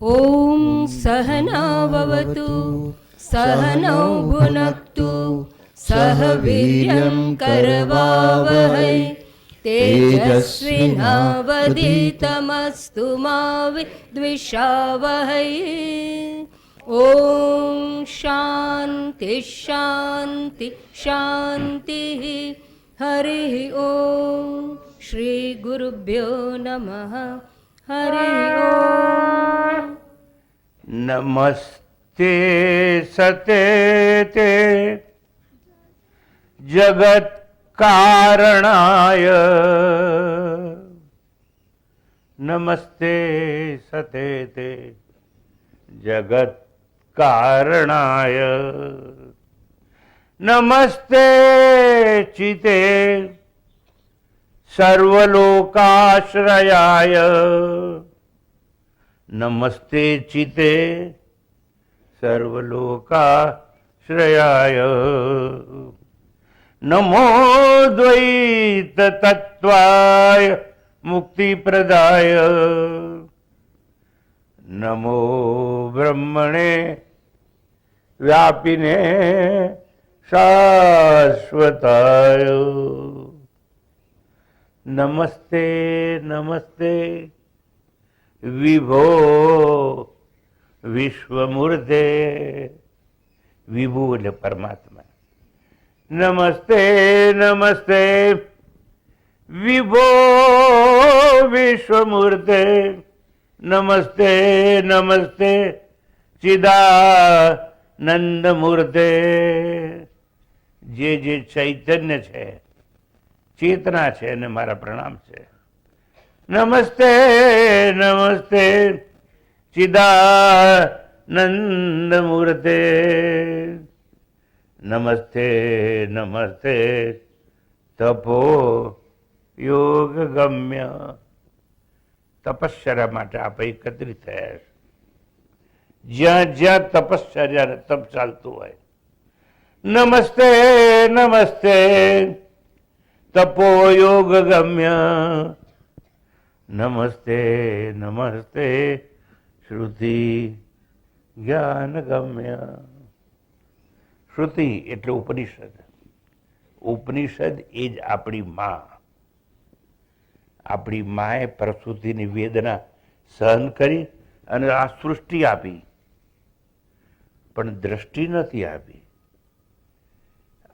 ॐ सहनाववतु सहनौ भुनक्तु सह वीर्यं करवावहै तेजस्विनावधीतमस्तु मा विद्विषावहै। ॐ शान्ति शान्ति शान्तिः। हरिः ॐ श्री गुरुभ्यो नमः। हरिः ॐ। नमस्ते सतेते जगत कारणाय, नमस्ते सतेते जगत कारणाय, नमस्ते चिते सर्वलोकाश्रयाय, नमस्ते चिते सर्वलोकाश्रयाय, नमो द्वैत तत्वाय मुक्तिप्रदाय, नमो ब्रह्मणे व्यापिने शाश्वताय, नमस्ते नमस्ते विभो विश्वमूर्ते। विभु એટલે પરમાત્મા। नमस्ते नमस्ते विभो विश्वमूर्ते, नमस्ते नमस्ते चिदानंद मूर्ते। जे चैतन्य છે, ચેતના છે, અને મારા પ્રણામ છે। नमस्ते नमस्ते चिदानंद मूर्ते, नमस्ते नमस्ते तपो योग गम्य। तपश्चर्या માટે આપણે એકત્રિત થયા છે। જ્યાં જ્યાં તપશ્ચર્યા ને તપ ચાલતું હોય, નમસ્તે નમસ્તે તપો યોગ ગમ્ય, नमस्ते नमस्ते श्रुति ज्ञान गम्य। श्रुति એટલે ઉપનિષદ। ઉપનિષદ એ જ આપણી માં। આપણી માએ પ્રસૂતિની વેદના સહન કરી અને આ સૃષ્ટિ આપી, પણ દ્રષ્ટિ નથી આપી।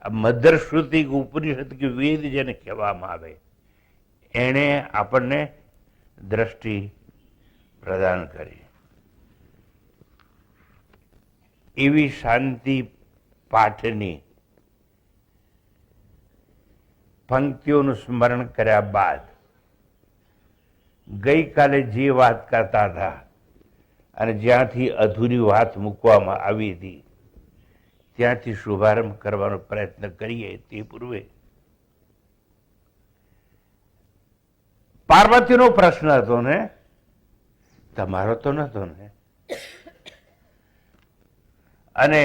આ મધર શ્રુતિ ઉપનિષદ કે વેદ જેને કહેવામાં આવે, એણે આપણને દ્રષ્ટિ પ્રદાન કરી। એવી શાંતિ પાઠની પંક્તિઓનું સ્મરણ કર્યા બાદ ગઈકાલે જે વાત કરતા હતા અને જ્યાંથી અધૂરી વાત મૂકવામાં આવી હતી ત્યાંથી શુભારંભ કરવાનો પ્રયત્ન કરીએ। તે પૂર્વે પાર્વતીનો પ્રશ્ન હતો ને, તમારો તો નતો ને? અને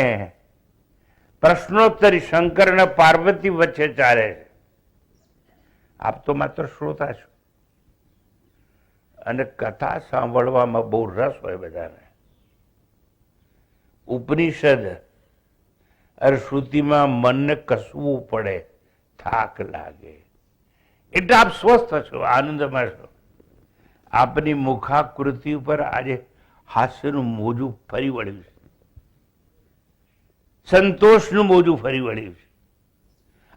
પ્રશ્નોત્તરી શંકર અને પાર્વતી વચ્ચે ચાલે છે। આપ તો માત્ર શ્રોતા છો અને કથા સાંભળવામાં બહુ રસ હોય બધાને। ઉપનિષદ અને શ્રુતિમાં મનને કસવું પડે, થાક લાગે, એટલે આપ સ્વસ્થ છો, આનંદમાં છો। આપની મુખાકૃતિ ઉપર આજે હાસ્યનું મોજું ફરી વળ્યું છે, સંતોષનું મોજું ફરી વળ્યું છે।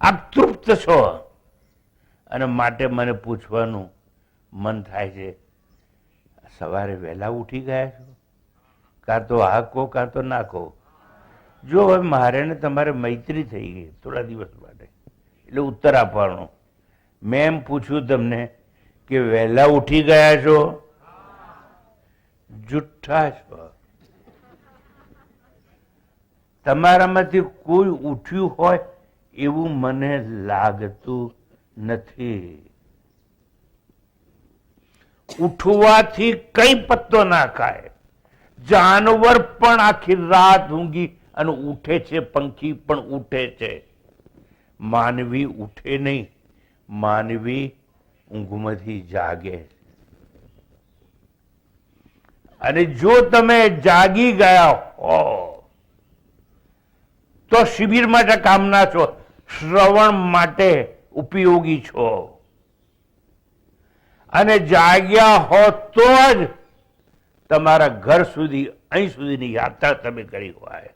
આપ તૃપ્ત છો અને માટે મને પૂછવાનું મન થાય છે, સવારે વહેલા ઉઠી ગયા છો? કાં તો હા કહો કાં તો ના કહો। જો હવે મારે ને તમારે મૈત્રી થઈ ગઈ થોડા દિવસ માટે, એટલે ઉત્તર આપવાનો। મેં એમ પૂછ્યું તમને કે વહેલા ઉઠી ગયા છો? જુઠ્ઠા છો। તમારામાંથી કોઈ ઉઠ્યું હોય એવું મને લાગતું નથી। ઉઠવાથી કઈ પત્તો ના ખાય। જાનવર પણ આખી રાત ઊંઘી અને ઉઠે છે, પંખી પણ ઉઠે છે, માનવી ઉઠે નહીં, માનવી ઊંઘમાંથી જાગે। અને જો તમે જાગી ગયા હો તો શિબિર માટે કામના છો, શ્રવણ માટે ઉપયોગી છો. અને જાગ્યા હો તો જ તમારા ઘર સુધી અહીં સુધીની યાત્રા તમે કરી હોય.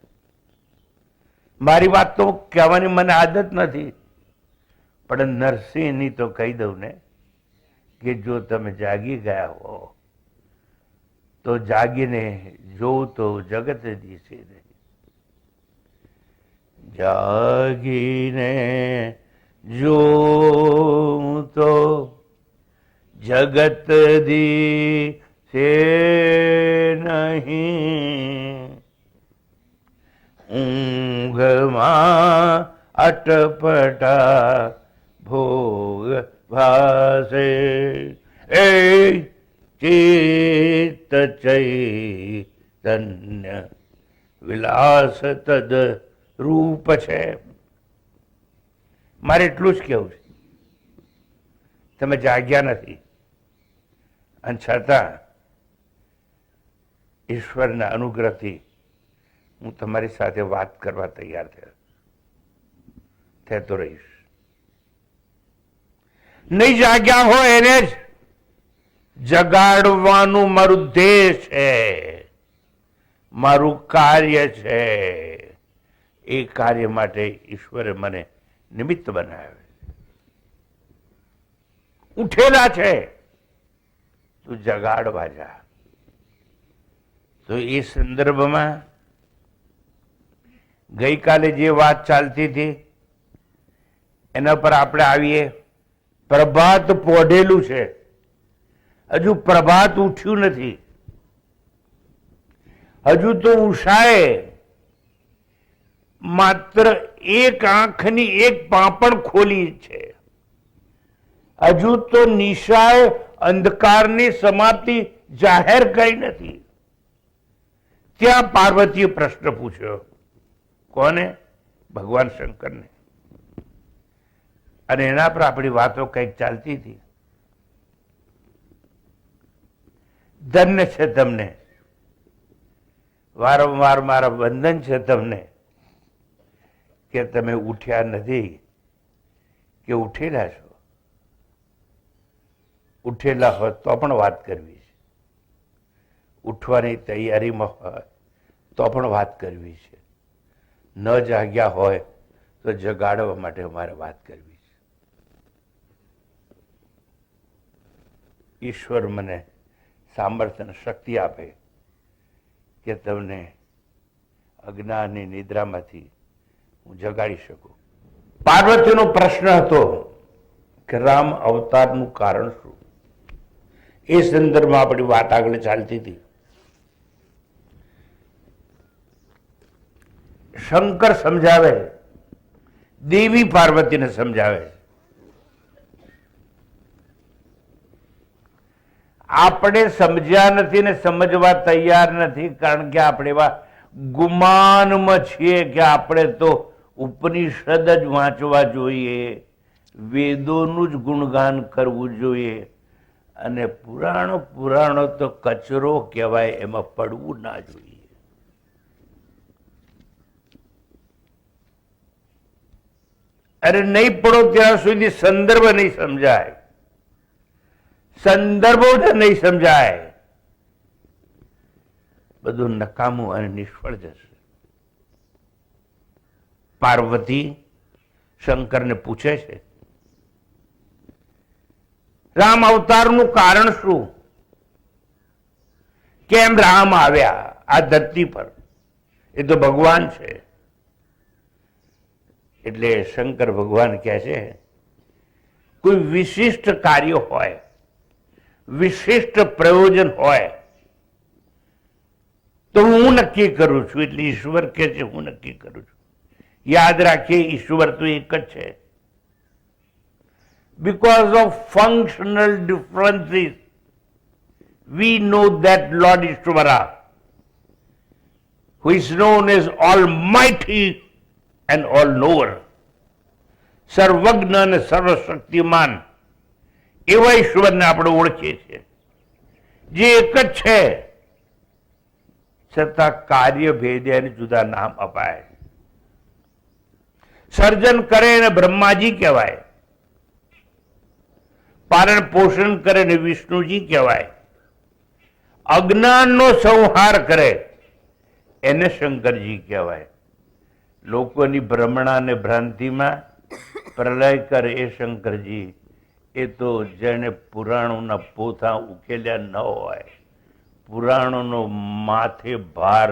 મારી વાત તો કહેવાની મને આદત નથી, પણ નરસિંહની તો કહી દઉં ને કે જો તમે જાગી ગયા હો તો જાગીને જોઉં તો જગત દિશે નહીં. જાગીને જોઉં તો જગત દિશે નહીં. ઊંઘમાં અટપટા ભોગ ભાસે એ ચિત્ત ચૈતન્ય વિલાસ તદ રૂપ છે. મારે એટલું જ કહેવું છે, તમે જાગ્યા નથી અને છતાં ઈશ્વરના અનુગ્રહથી હું તમારી સાથે વાત કરવા તૈયાર થતો રહીશ. નહીં જાગ્યા હોય એને જ જગાડવાનું મારું ધ્યેય છે, મારું કાર્ય છે. એ કાર્ય માટે ઈશ્વરે મને નિમિત્ત બનાવ્યો. ઉઠેલા છે તું જગાડવા જા. તો એ સંદર્ભમાં ગઈકાલે જે વાત ચાલતી હતી એના પર આપણે આવીએ. પ્રભાત પોઢેલું છે, હજુ પ્રભાત ઉઠ્યું નથી. હજુ તો ઉષાએ માત્ર એક આંખની એક પાંપણ ખોલી છે. હજુ તો નિશાએ અંધકારની સમાપ્તિ જાહેર કરી નથી. ત્યાં પાર્વતીએ પ્રશ્ન પૂછ્યો. કોને? ભગવાન શંકરને. અને એના પર આપણી વાતો કંઈક ચાલતી હતી. ધન્ય છે તમને, વારંવાર મારા વંદન છે તમને કે તમે ઉઠ્યા નથી કે ઉઠેલા છો. ઉઠેલા હોય તો પણ વાત કરવી છે, ઉઠવાની તૈયારીમાં હોય તો પણ વાત કરવી છે, ન જાગ્યા હોય તો જગાડવા માટે અમારે વાત કરવી છે. ઈશ્વર મને સામર્થ્ય અને શક્તિ આપે કે તમને અજ્ઞાનની નિદ્રામાંથી હું જગાડી શકું. પાર્વતીનો પ્રશ્ન હતો કે રામ અવતારનું કારણ શું? એ સંદર્ભમાં આપણી વાત આગળ ચાલતી હતી. શંકર સમજાવે, દેવી પાર્વતીને સમજાવે. આપણે સમજ્યા નથી ને સમજવા તૈયાર નથી, કારણ કે આપણે એવા ગુમાનમાં છીએ કે આપણે તો ઉપનિષદ જ વાંચવા જોઈએ, વેદોનું જ ગુણગાન કરવું જોઈએ, અને પુરાણો તો કચરો કહેવાય, એમાં પડવું ના જોઈએ. અરે નહીં પડો ત્યાં સુધી સંદર્ભ નહીં સમજાય, સંદર્ભો જ નહીં સમજાય, બધું નકામું અને નિષ્ફળ જશે. પાર્વતી શંકરને પૂછે છે, રામ અવતારનું કારણ શું? કેમ રામ આવ્યા આ ધરતી પર? એ તો ભગવાન છે. એટલે શંકર ભગવાન કહે છે, કોઈ વિશિષ્ટ કાર્ય હોય, વિશિષ્ટ પ્રયોજન હોય તો હું નક્કી કરું છું. એટલે ઈશ્વર કહે છે હું નક્કી કરું છું. યાદ રાખીએ, ઈશ્વર તો એક જ છે. Because of functional differences, we know that Lord Ishvara, who is known as Almighty and All-Knower, સર્વજ્ઞ અને સર્વશક્તિમાન, એવા ઈશ્વરને આપણે ઓળખીએ છીએ, જે એક જ છે છતાં કાર્ય ભેદે એને જુદા નામ અપાય. સર્જન કરે ને બ્રહ્માજી કહેવાય, પાલન પોષણ કરે ને વિષ્ણુજી કહેવાય, અજ્ઞાનનો સંહાર કરે એને શંકરજી કહેવાય. લોકોની ભ્રમણા ને ભ્રાંતિમાં પ્રલય કરે એ શંકરજી. એ તો જેને પુરાણોના પોથા ઉકેલ્યા ન હોય, પુરાણોનો માથે ભાર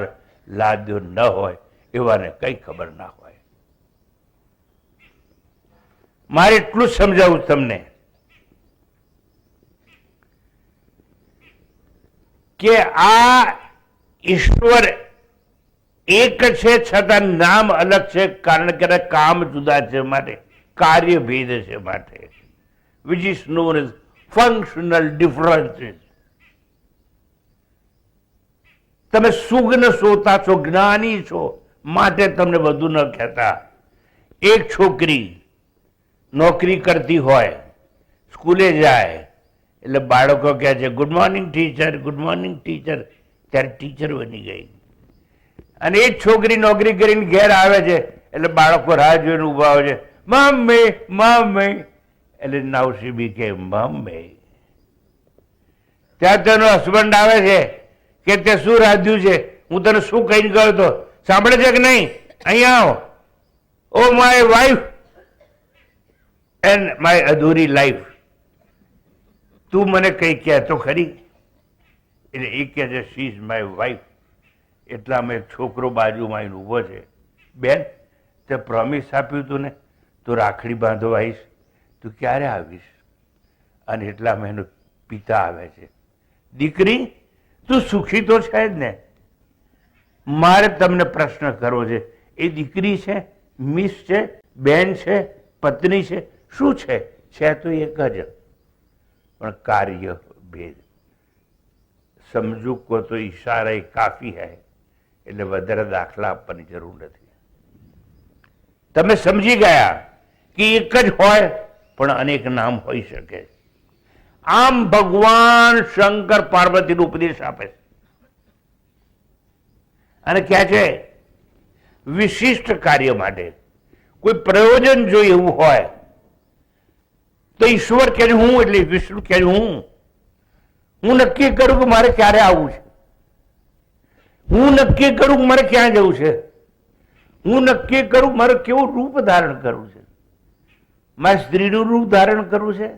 લાદ્યો ન હોય, એવાને કઈ ખબર ના હોય. મારે એટલું જ સમજાવું તમને કે આ ઈશ્વર એક છે છતાં નામ અલગ છે, કારણ કે કામ જુદા છે માટે, કાર્ય ભેદ છે માટે, which is known as functional differences. તમે સુગ્ન સોતા છો, જ્ઞાની છો માટે તમને વધુ ન કહેતા. એક છોકરી નોકરી કરતી હોય, સ્કૂલે જાય એટલે બાળકો કહે છે good morning teacher, good morning teacher, ત્યારે ટીચર બની ગઈ. અને એ જ છોકરી નોકરી કરીને ઘેર આવે છે એટલે બાળકો રાહ જોઈને ઉભા હોય છે, મમ્મી મમ્મી, એટલે નાઉ શી બીકેમ મમ્મી. ત્યાં તેનો હસબન્ડ આવે છે કે તે શું રાંધ્યું છે, હું તને શું કહીને ગયો હતો, સાંભળે છે કે નહીં, અહીંયા આવો. Oh my wife and my અધૂરી લાઈફ, તું મને કઈ કહેતો ખરી? એટલે એ કહે છે શી ઇઝ માય વાઈફ. એટલામાં એક છોકરો બાજુમાં આવીને ઊભો છે, બેન તે પ્રોમિસ આપ્યું તું ને તું રાખડી બાંધવા આવીશ, તું ક્યારે આવીશ? અને એટલામાં એનો પિતા આવે છે, દીકરી તું સુખી તો છે જ ને? મારે તમને પ્રશ્ન કરવો છે, એ દીકરી છે, મિસ છે, બેન છે, પત્ની છે, શું છે? છે તો એક જ, પણ કાર્ય ભેદ. સમજુ કો તો ઈશારા એ કાફી હૈ, એટલે વધારે દાખલા આપવાની જરૂર નથી. તમે સમજી ગયા કે એક જ હોય પણ અનેક નામ હોઈ શકે. આમ ભગવાન શંકર પાર્વતીનો ઉપદેશ આપે છે અને કહે છે વિશિષ્ટ કાર્ય માટે કોઈ પ્રયોજન જો એવું હોય તો ઈશ્વર કહે છે હું, એટલે વિષ્ણુ કહે છે હું નક્કી કરું કે મારે ક્યારે આવવું છે, હું નક્કી કરું કે મારે ક્યાં જવું છે, હું નક્કી કરું મારે કેવું રૂપ ધારણ કરવું છે, મારે સ્ત્રીનું રૂપ ધારણ કરવું છે,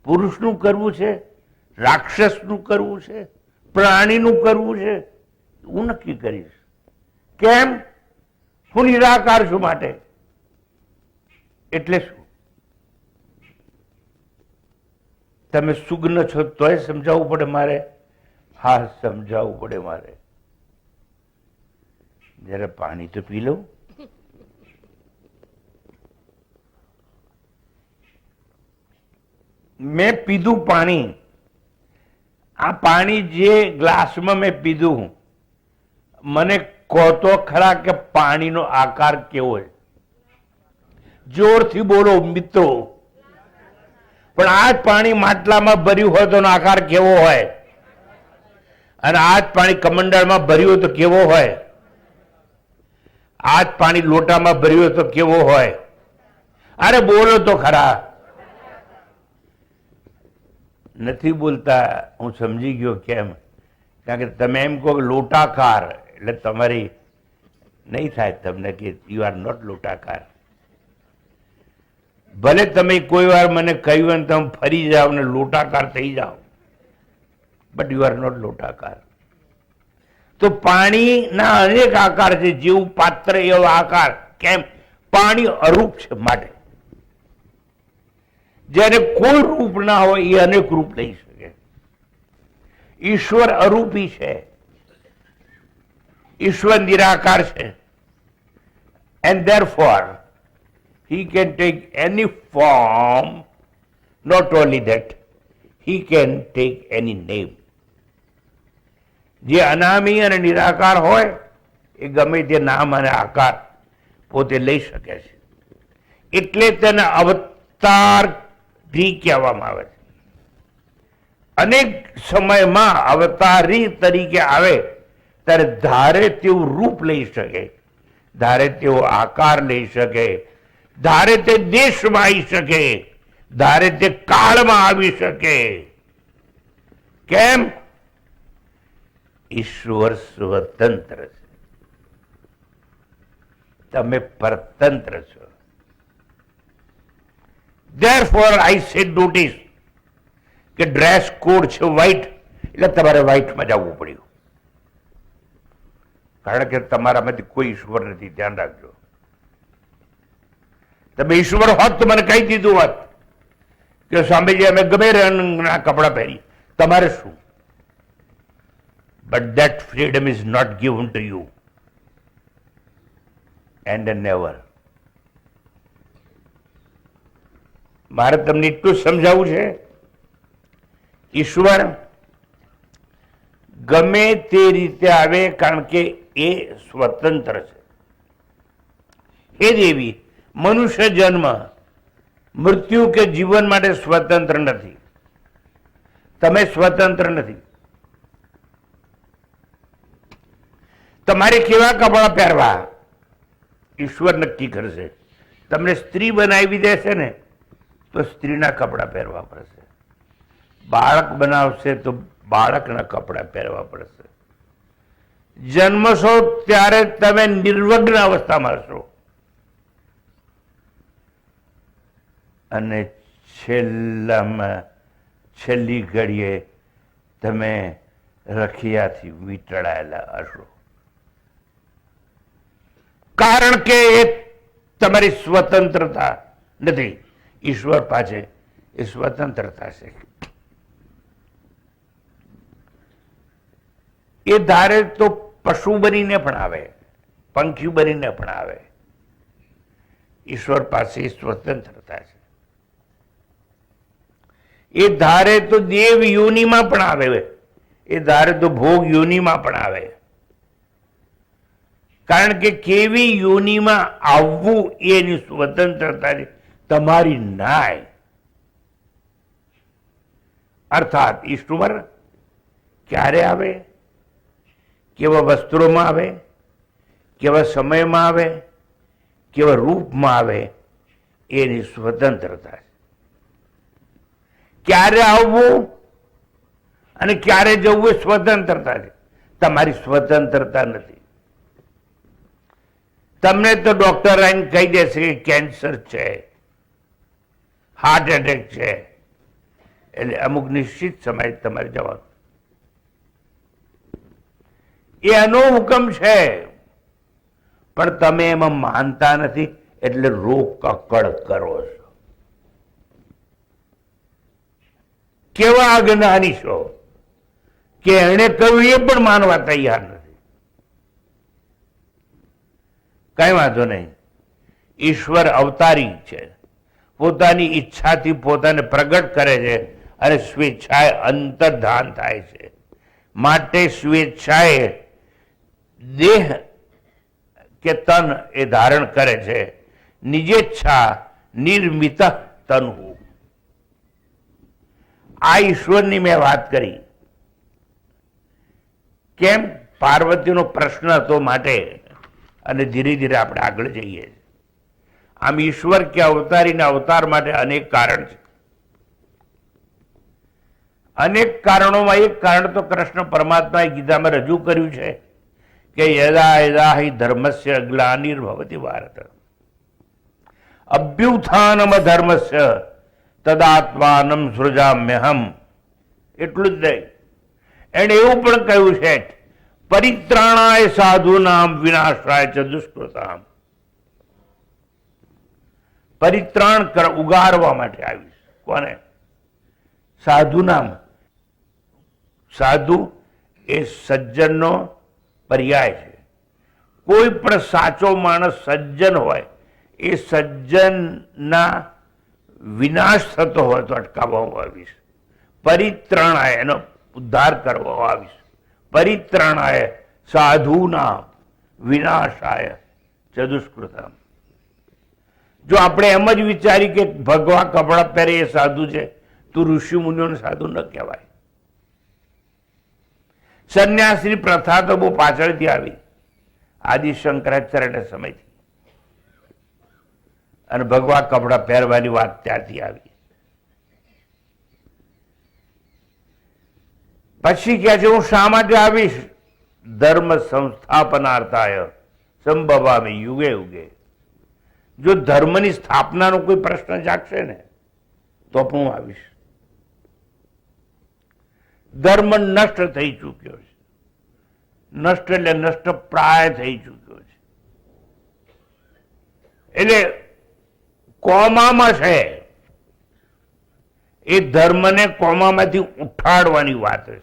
પુરુષનું કરવું છે, રાક્ષસનું કરવું છે, પ્રાણીનું કરવું છે, હું નક્કી કરીશ. કેમ? હું નિરાકાર છું માટે. એટલે શું? તમે સુગ્ન છો તોય સમજાવવું પડે મારે? હા, સમજાવવું પડે મારે. જરા પાણી તો પી લઉં. મેં પીધું પાણી. આ પાણી જે ગ્લાસમાં મેં પીધું, મને કહો તો ખરા કે પાણીનો આકાર કેવો છે? જોરથી બોલો મિત્રો. પણ આ જ પાણી માટલામાં ભર્યું હોય તો એનો આકાર કેવો હોય? અને આ જ પાણી કમંડળમાં ભર્યું હોય તો કેવો હોય? આ જ પાણી લોટામાં ભર્યું હોય તો કેવો હોય? અરે બોલો તો ખરા. નથી બોલતા. હું સમજી ગયો કેમ. કારણ કે તમે એમ કહો કે લોટાકાર, એટલે તમારી નહીં થાય તમને કે યુ આર નોટ લોટાકાર. ભલે તમે કોઈ વાર મને કહ્યું અને તમે ફરી જાઓ ને લોટાકાર થઈ જાઓ, બટ યુ આર નોટ લોટાકાર. તો પાણીના અનેક આકાર છે, જેવું પાત્ર એવો આકાર. કેમ? પાણી અરૂપ છે માટે. જ્યારે કોઈ રૂપ ના હોય એ અનેક રૂપ લઈ શકે. ઈશ્વર અરૂપી છે, ઈશ્વર નિરાકાર છે, and therefore he can take any form. Not only that, he can take any name. જે અનામી અને નિરાકાર હોય એ ગમે તે નામ અને આકાર પોતે લઈ શકે છે. એટલે તેને અવતાર કહેવામાં આવે છે. અનેક સમયમાં અવતારી તરીકે આવે ત્યારે ધારે તેવું રૂપ લઈ શકે, ધારે તેવો આકાર લઈ શકે, ધારે તે દેશમાં આવી શકે, ધારે તે કાળમાં આવી શકે. કેમ? ઈશ્વર સ્વતંત્ર છે, તમે પરતંત્ર છો. Therefore I said notice કે ડ્રેસ કોડ છે વ્હાઈટ, એટલે તમારે વ્હાઈટમાં જવું પડ્યું, કારણ કે તમારામાંથી કોઈ ઈશ્વર નથી. ધ્યાન રાખજો. તમે ઈશ્વર હોત તો મને કહી દીધું હોત કે સ્વામીજી અમે ગમે રંગના કપડા પહેરી, તમારે શું? But that freedom is not given to you and never. મારે તમને એટલું સમજાવવું છે, ઈશ્વર ગમે તે રીતે આવે, કારણ કે એ સ્વતંત્ર છે. હે દેવી, મનુષ્ય જન્મ, મૃત્યુ કે જીવન માટે સ્વતંત્ર નથી. તમે સ્વતંત્ર નથી. તમારે કેવા કપડા પહેરવા ઈશ્વર નક્કી કરશે. તમને સ્ત્રી બનાવી દેશે ને તો સ્ત્રીના કપડા પહેરવા પડશે, બાળક બનાવશે તો બાળકના કપડા પહેરવા પડશે. જન્મશો ત્યારે તમે નિર્વગ્ન અવસ્થામાં હશો, અને છેલ્લી ઘડીએ તમે રખિયાથી વીંટળાયેલા હશો, કારણ કે એ તમારી સ્વતંત્રતા નથી. ઈશ્વર પાસે એ સ્વતંત્રતા છે. એ ધારે તો પશુ બનીને પણ આવે, પંખી બનીને પણ આવે. ઈશ્વર પાસે સ્વતંત્રતા છે. એ ધારે તો દેવ યોનિમાં પણ આવે, એ ધારે તો ભોગ યોનિમાં પણ આવે. કારણ કે કેવી યોનિમાં આવવું એની સ્વતંત્રતા છે, તમારી નાય. અર્થાત ઈશ્વર ક્યારે આવે, કેવા વસ્ત્રોમાં આવે, કેવા સમયમાં આવે, કેવા રૂપમાં આવે, એની સ્વતંત્રતા છે. ક્યારે આવવું અને ક્યારે જવું એ સ્વતંત્રતા છે, તમારી સ્વતંત્રતા નથી. તમને તો ડોક્ટર આવીને કહી દેશે કે કેન્સર છે, હાર્ટ એટેક છે, એટલે અમુક નિશ્ચિત સમય તમારે જવાનું. એ એનો હુકમ છે, પણ તમે એમાં માનતા નથી, એટલે રોગ કકડ કરો છો. કેવા અજ્ઞાની છો કે એણે કહ્યું એ પણ માનવા તૈયાર નથી. કઈ વાંધો નહીં, ઈશ્વર અવતારી છે, પોતાની ઈચ્છાથી પોતાને પ્રગટ કરે છે અને સ્વેચ્છાએ અંતર્ધાન થાય છે. માટે સ્વેચ્છાએ દેહ કે તન એ ધારણ કરે છે. નિજેચ્છા નિર્મિત તનુ. આ ઈશ્વરની મેં વાત કરી. કેમ? પાર્વતીનો પ્રશ્ન હતો માટે, અને ધીરે ધીરે આપણે આગળ જઈએ. આમ ઈશ્વર કે અવતારીના અવતાર માટે અનેક કારણ છે. અનેક કારણોમાં એક કારણ તો કૃષ્ણ પરમાત્માએ ગીતામાં રજૂ કર્યું છે કે યદા યદા હિ ધર્મસ્ય ગ્લાનિર્ભવતિ ભારત અભ્યુત્થાનમ ધર્મસ્ય તદાત્માનમ સૃજામ્યહમ. એટલું જ નહીં, એણે એવું પણ કહ્યું છે પરિત્રાણાય સાધુનામ વિનાશાય ચ દુષ્કૃતામ. પરિત્રાણ ઉગારવા માટે આવીશ. કોને? સાધુનામ. સાધુ એ સજ્જનનો પર્યાય છે. કોઈ પણ સાચો માણસ સજ્જન હોય, એ સજ્જનના વિનાશ થતો હોય તો અટકાવવામાં આવીશ. પરિત્રાણાય એનો ઉદ્ધાર કરવામાં આવીશ. પરિત્રાણાય સાધુના વિનાશાય ચદુષ્કૃતમ. જો આપણે એમ જ વિચારી કે ભગવા કપડા પહેરે એ સાધુ છે, તો ઋષિ મુનિઓને સાધુ ન કહેવાય. સંન્યાસની પ્રથા તો બહુ પાછળથી આવી, આદિ શંકરાચાર્યના સમયથી, અને ભગવા કપડા પહેરવાની વાત ત્યાંથી આવી. પછી કહે છે હું શા માટે આવીશ? ધર્મ સંસ્થાપનાર્થાય સંભવામિ યુગે યુગે. જો ધર્મની સ્થાપનાનો કોઈ પ્રશ્ન જાગશે ને તો પણ હું આવીશ. ધર્મ નષ્ટ થઈ ચૂક્યો છે. નષ્ટ એટલે નષ્ટ પ્રાય થઈ ચૂક્યો છે. એટલે કોમામાં છે, એ ધર્મને કોમામાંથી ઉઠાડવાની વાત છે.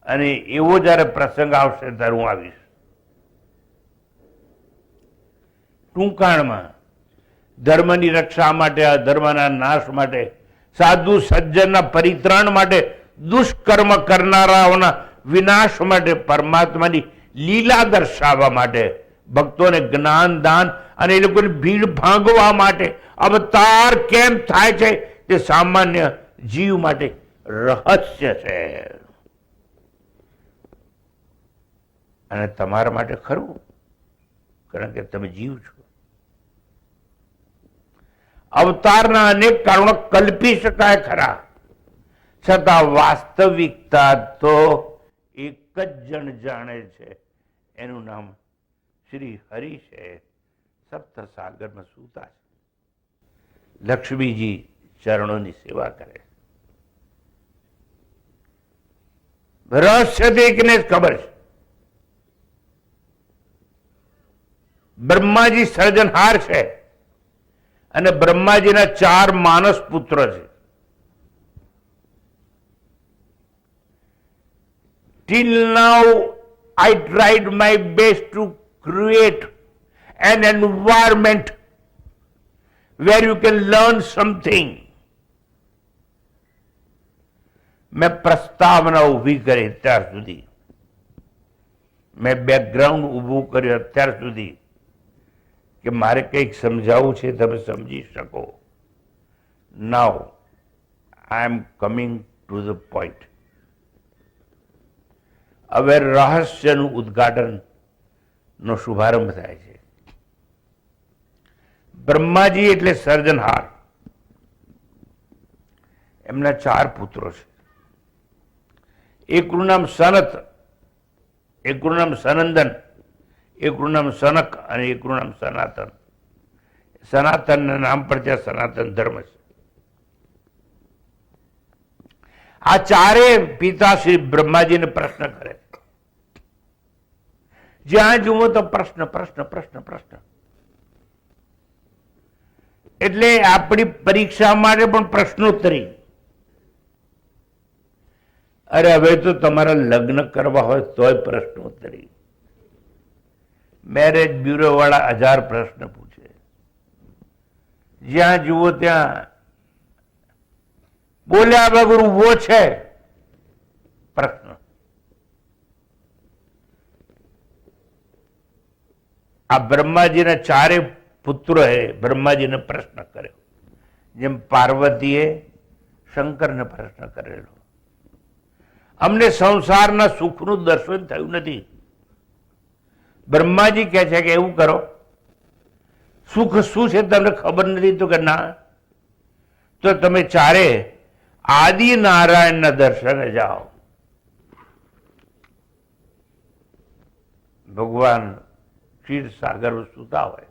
અને એવો જયારે પ્રસંગ આવશે ત્યારે હું આવીશ. ટૂંકાણમાં ધર્મની રક્ષા માટે, અધર્મના નાશ માટે, સાધુ સજ્જનના પરિત્રાણ માટે, દુષ્કર્મ કરનારાઓના વિનાશ માટે, પરમાત્માની લીલા દર્શાવવા માટે, ભક્તોને જ્ઞાન દાન અને એ લોકોની ભીડ ભાંગવા માટે અવતાર કેમ થાય છે તે સામાન્ય જીવ માટે રહસ્ય છે. અને તમારા માટે ખરું, કારણ કે તમે જીવ છો. અવતારના અનેક કારણો કલ્પી શકાય ખરા, છતાં વાસ્તવિકતા તો એક જ જણ જાણે છે. એનું નામ શ્રી હરિ છે. સપ્ત સાગરમાં સૂતા છે. લક્ષ્મીજી ચરણોની સેવા કરે. રહસ્ય એકને જ ખબર છે. બ્રહ્માજી સર્જનહાર છે અને બ્રહ્માજીના 4 માનસ પુત્ર છે. Till now I tried my best to create an environment where you can learn something. મેં પ્રસ્તાવના ઊભી કરી અત્યાર સુધી, મેં બેકગ્રાઉન્ડ ઊભું કર્યું અત્યાર સુધી કે મારે કંઈક સમજાવવું છે, તમે સમજી શકો. Now I am coming to the point. હવે રહસ્યનું ઉદ્ઘાટન નો શુભારંભ થાય છે. બ્રહ્માજી એટલે સર્જનહાર. એમના 4 પુત્રો છે. એકનું નામ સનત, એકનું નામ સનંદન, એકનું નામ સનક અને એકનું નામ સનાતન. સનાતનના નામ પર ત્યાં સનાતન ધર્મ છે. આ 4 પિતા શ્રી બ્રહ્માજીને પ્રશ્ન કરે. જ્યાં જુઓ તો પ્રશ્ન પ્રશ્ન પ્રશ્ન પ્રશ્ન. એટલે આપણી પરીક્ષા માટે પણ પ્રશ્નોત્તરી. અરે હવે તો તમારા લગ્ન કરવા હોય તોય પ્રશ્નોત્તરી. મેરેજ બ્યુરો વાળા 1000 પ્રશ્ન પૂછે. જ્યાં જુઓ ત્યાં બોલ્યા વગર ઉભો છે પ્રશ્ન. આ બ્રહ્માજીના 4 પુત્રોએ બ્રહ્માજીને પ્રશ્ન કર્યો, જેમ પાર્વતીએ શંકરને પ્રશ્ન કરેલો. અમને સંસારના સુખનું દર્શન થયું નથી. બ્રહ્માજી કહે છે કે એવું કરો, સુખ શું છે તમને ખબર નથી? તો કે ના. તો તમે 4 આદિ નારાયણના દર્શને જાઓ. ભગવાન ક્ષીર સાગર સૂતા હોય,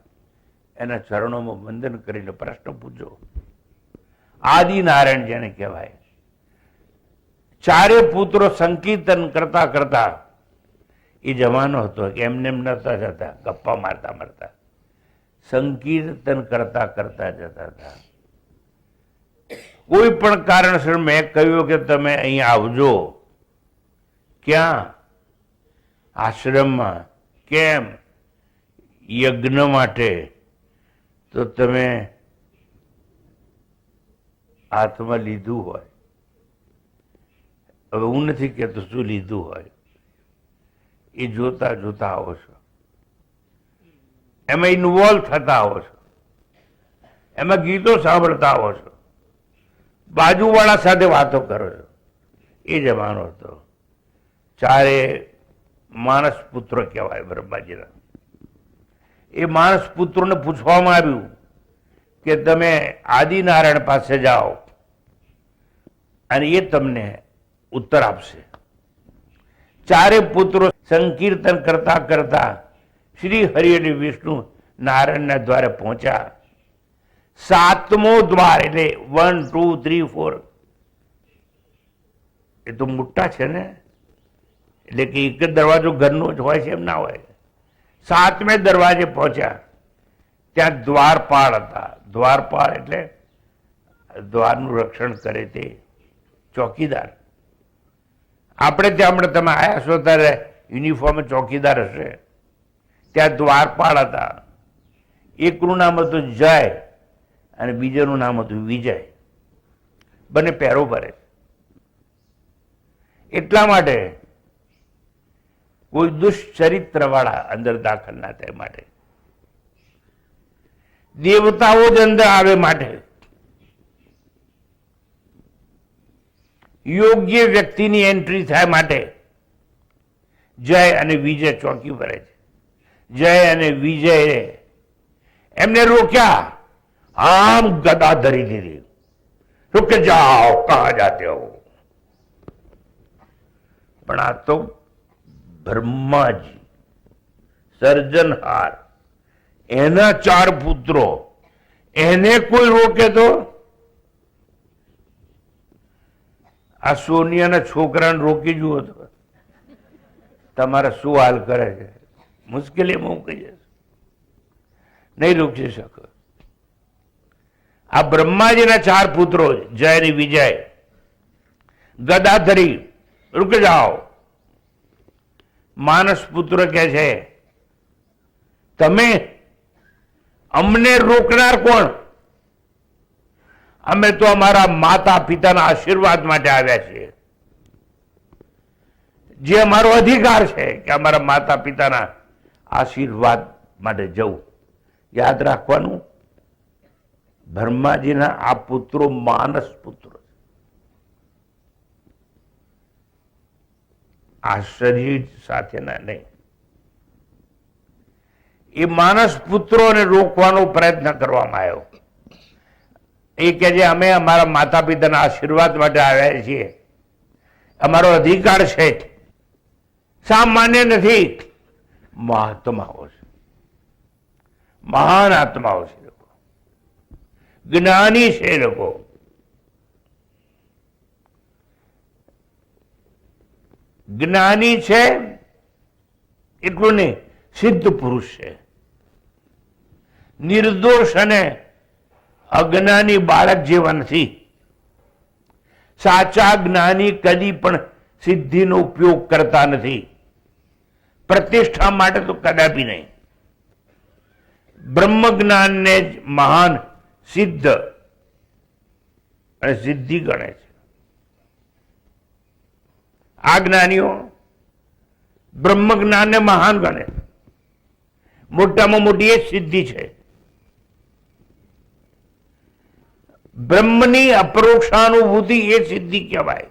એના ચરણોમાં વંદન કરીને પ્રશ્ન પૂછો. આદિ નારાયણ જેને કહેવાય. 4 પુત્રો સંકીર્તન કરતા કરતા, એ જમાનો હતો કે એમને એમ નતા જતા ગપ્પા મારતા મારતા, સંકીર્તન કરતા કરતા જતા હતા. કોઈ પણ કારણસર મેં કહ્યું કે તમે અહીં આવજો. ક્યાં? આશ્રમમાં. કેમ? યજ્ઞ માટે. તો તમે હાથમાં લીધું હોય, હવે હું નથી કહેતો શું લીધું હોય, એ જોતા જોતા આવો છો, એમાં ઇન્વોલ્વ થતા આવો છો, એમાં ગીતો સાંભળતા આવો છો, બાજુવાળા સાથે વાતો કરો છો. એ જમાનો હતો. ચારે માનસ પુત્ર કહેવાય બ્રહ્માજીના. એ માનસ પુત્રોને પૂછવામાં આવ્યું કે તમે આદિનારાયણ પાસે જાઓ અને એ તમને ઉત્તર આપશે. ચારે પુત્રો સંકીર્તન કરતા કરતા શ્રી હરિ અને વિષ્ણુ નારાયણના દ્વારે પહોંચ્યા. 7મો દ્વાર એટલે 1 2 3 4 એ તો મોટા છે ને, એટલે કે એક જ દરવાજો ઘરનો જ હોય છે એમ ના હોય. 7મે દરવાજે પહોંચ્યા. ત્યાં દ્વારપાળ હતા. દ્વારપાળ એટલે દ્વારનું રક્ષણ કરે તે ચોકીદાર. આપણે ત્યાં હમણાં તમે આવ્યા છો ત્યારે યુનિફોર્મ ચોકીદાર હશે, ત્યાં દ્વારપાળ હતા. એકનું નામ હતું જય અને બીજાનું નામ હતું વિજય. બંને પહેરો ભરે. એટલા માટે કોઈ દુષ્ચરિત્ર વાળા અંદર દાખલ ના થાય માટે, દેવતાઓ જ અંદર આવે માટે, યોગ્ય વ્યક્તિની એન્ટ્રી થાય માટે જય અને વિજય ચોકી ભરે છે. જય અને વિજય એમને રોક્યા. આમ ગદા ધરી દીધી. રૂક જાઓ, કહા જાતે હો. પણ આ તો બ્રહ્માજી સર્જનહાર, એના 4 પુત્રો, એને કોઈ રોકે તો? આ સોનિયાના છોકરાને રોકી જુઓ તો તમારા શું હાલ કરે છે. મુશ્કેલીમાં મૂકી જશે, નહીં રોકી શકો. આ બ્રહ્માજીના 4 પુત્રો જય અને વિજય ગદા ધરી રૂક જાઓ. માનસ પુત્ર કહે છે તમે અમને રોકનાર કોણ? અમે તો અમારા માતા પિતાના આશીર્વાદ માટે આવ્યા છીએ. જે અમારો અધિકાર છે કે અમારા માતા પિતાના આશીર્વાદ માટે જવું. યાદ રાખવાનું, બ્રહ્માજીના આ પુત્રો માનસ પુત્રો, આ શરીર સાથેના નહીં. એ માનસ પુત્રોને રોકવાનો પ્રયત્ન કરવામાં આવ્યો. એ કે જે અમે અમારા માતા પિતાના આશીર્વાદ માટે આવ્યા છીએ, અમારો અધિકાર છે. સામાન્ય નથી, મહાત્માઓ છે, મહાન આત્માઓ છે, લોકો જ્ઞાની છે. લોકો જ્ઞાની છે એટલું નહીં, સિદ્ધ પુરુષ છે. નિર્દોષ અને અજ્ઞાની બાળક જેવા નથી. સાચા જ્ઞાની કદી પણ સિદ્ધિનો ઉપયોગ કરતા નથી. પ્રતિષ્ઠા માટે તો કદાપી નહીં. બ્રહ્મ જ્ઞાનને જ મહાન સિદ્ધ અને સિદ્ધિ ગણે છે. આ જ્ઞાનીઓ બ્રહ્મ જ્ઞાનને મહાન ગણે. મોટામાં મોટી એ સિદ્ધિ છે. બ્રહ્મની અપરોક્ષાનુભૂતિ એ સિદ્ધિ કહેવાય.